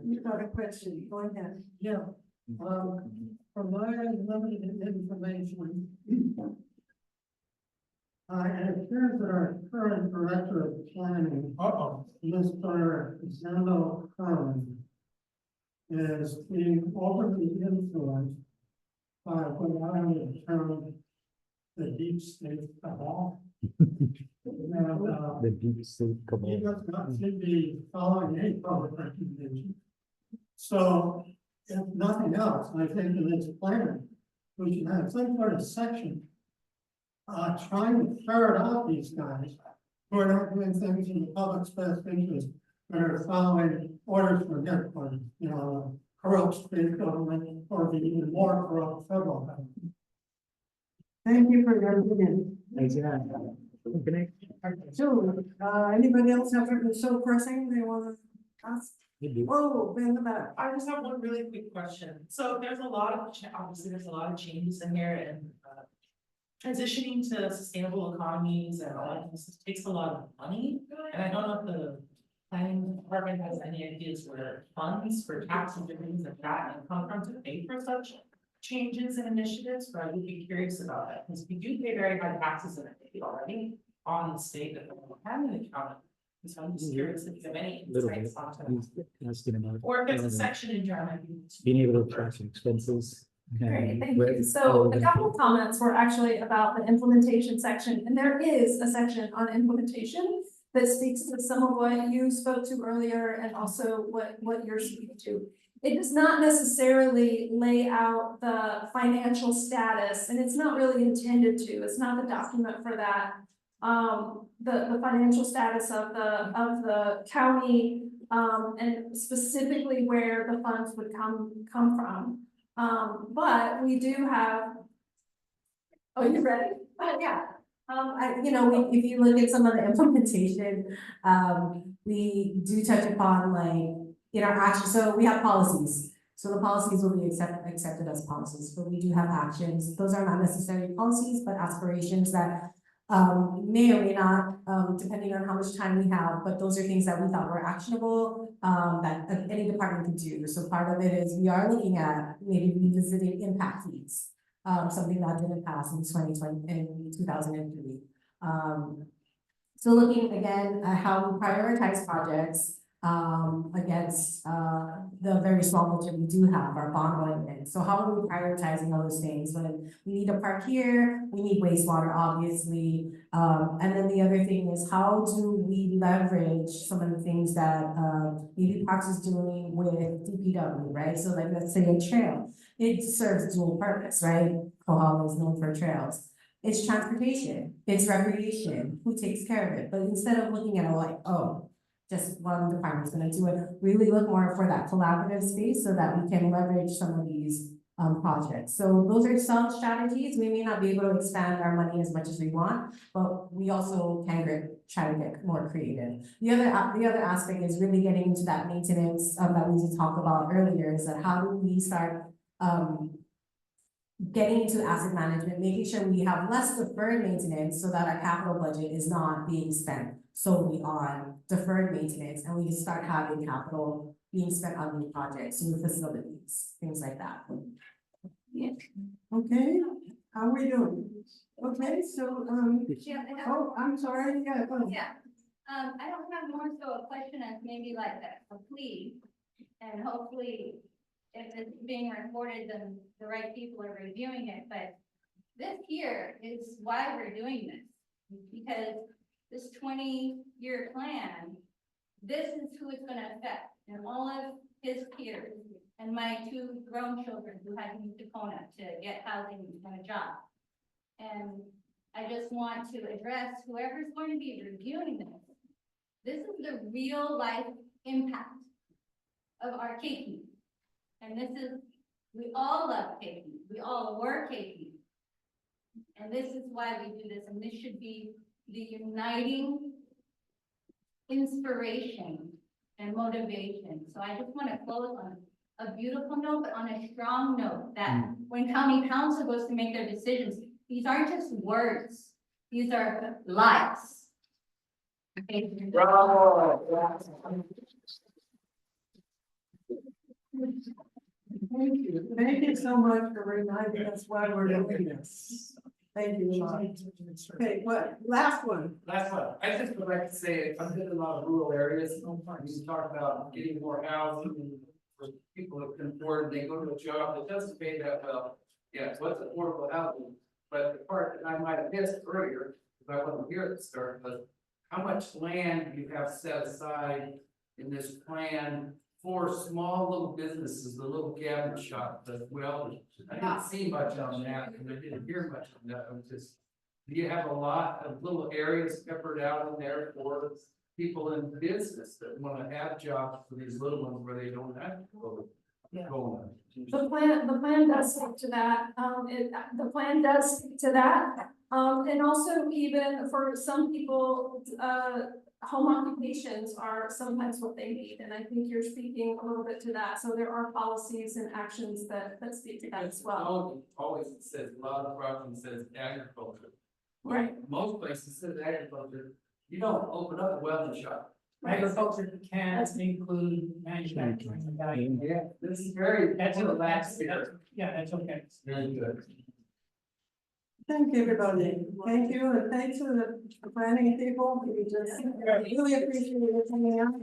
you've got a question, go ahead. Yeah, from my limited information, it appears that our current director of planning, Mr. Zeno Curran, is being overly influenced by what I would term the deep state cabal. And, The deep state he cabal. does not seem to be following any public recommendation. So, if nothing else, I think in this plan, we should have some sort of section trying to ferret out these guys who are not doing things in the public's best interest, that are following orders from headquarters, corrupt state government, or the even more corrupt federal government. Thank you for your opinion. Thanks, yeah. Connect. So, anybody else have something so pressing they want to ask? Whoa, in the back. I just have one really quick question. So there's a lot of, obviously, there's a lot of changes in here and transitioning to sustainable economies and all that, this takes a lot of money. And I don't know if the planning department has any ideas where funds for tax and things like that and come from to pay for such changes and initiatives, but I would be curious about that, because we do pay very high taxes in it already on the state that we don't have an account. So I'm just curious if you have any insights on that. Or if there's a section in German. Being able to track expenses. Great, thank you. So a couple of comments were actually about the implementation section, and there is a section on implementation that speaks to some of what you spoke to earlier and also what you're speaking to. It does not necessarily lay out the financial status, and it's not really intended to. It's not the document for that. The financial status of the county, and specifically where the funds would come from. But we do have. Oh, you ready? Yeah. If you look at some of the implementation, we do touch upon like in our action, so we have policies. So the policies will be accepted as policies, but we do have actions. Those are not necessarily policies, but aspirations that may or may not, depending on how much time we have, but those are things that we thought were actionable, that any department could do. So part of it is we are looking at maybe revisiting impact fees, something that didn't pass in 2003. So looking again at how we prioritize projects against the very small budget we do have, our bond limit. So how are we prioritizing all those things? When we need a park here, we need wastewater, obviously. And then the other thing is, how do we leverage some of the things that maybe Parks is doing with DPW, right? So like, let's say a trail, it serves dual purpose, right? Kohala is known for trails. It's transportation, it's recreation, who takes care of it? But instead of looking at it like, oh, just one department's gonna do it. Really look more for that collaborative space so that we can leverage some of these projects. So those are some strategies. We may not be able to expand our money as much as we want, but we also can try to get more creative. The other aspect is really getting into that maintenance that we did talk about earlier, is that how do we start getting into asset management, making sure we have less deferred maintenance so that our capital budget is not being spent solely on deferred maintenance, and we can start having capital being spent on new projects, new facilities, things like that. Yeah. Okay, how are we doing? Okay, so, Yeah, I have- oh, I'm sorry, yeah, go ahead. Yeah, I don't have more so a question as maybe like a plea. And hopefully, if it's being recorded, then the right people are reviewing it, but this here is why we're doing this. Because this 20-year plan, this is who it's gonna affect, and all of his peers, and my 2 grown children who had to move to Kona to get housing and a job. And I just want to address whoever's going to be reviewing this. This is the real life impact of our KP. And this is, we all love KP, we all were KP. And this is why we do this, and this should be the uniting inspiration and motivation. So I just want to close on a beautiful note, but on a strong note, that when county council goes to make their decisions, these aren't just words, these are lives. Bravo. Thank you so much for reminding us why we're doing this. Thank you, Sean. Okay, what, last one? Last one, I just would like to say, I've been in a lot of rural areas, you talk about getting more housing for people who can afford, they go to a job that doesn't pay that well. Yeah, what's affordable housing, but the part that I might have missed earlier, if I wasn't here at the start, was how much land you have set aside in this plan for small little businesses, the little cabinet shop as well. I didn't see much on that, and I didn't hear much on that. I was just, do you have a lot of little areas peppered out in there for people in business that want to have jobs for these little ones where they don't have to go? The plan does speak to that, the plan does speak to that, and also even for some people, home occupations are sometimes what they need, and I think you're speaking a little bit to that, so there are policies and actions that speak to that as well. Always it says, a lot of properties says agriculture. Right. Most places says agriculture, you don't open up a welding shop. Agriculture can include manufacturing. Yeah, this is very. That's in the last year. Yeah, that's okay. Very good. Thank you, everybody. Thank you, and thanks to the planning people. We just really appreciate you coming out.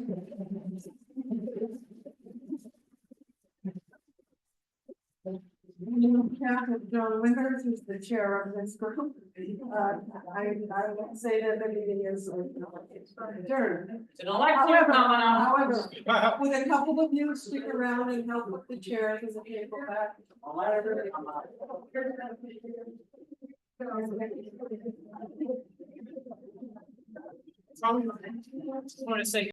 John Winters is the chair of this group. I would say that the meeting is adjourned. However, with a couple of you stick around and help with the chairs and the table back. Just want to say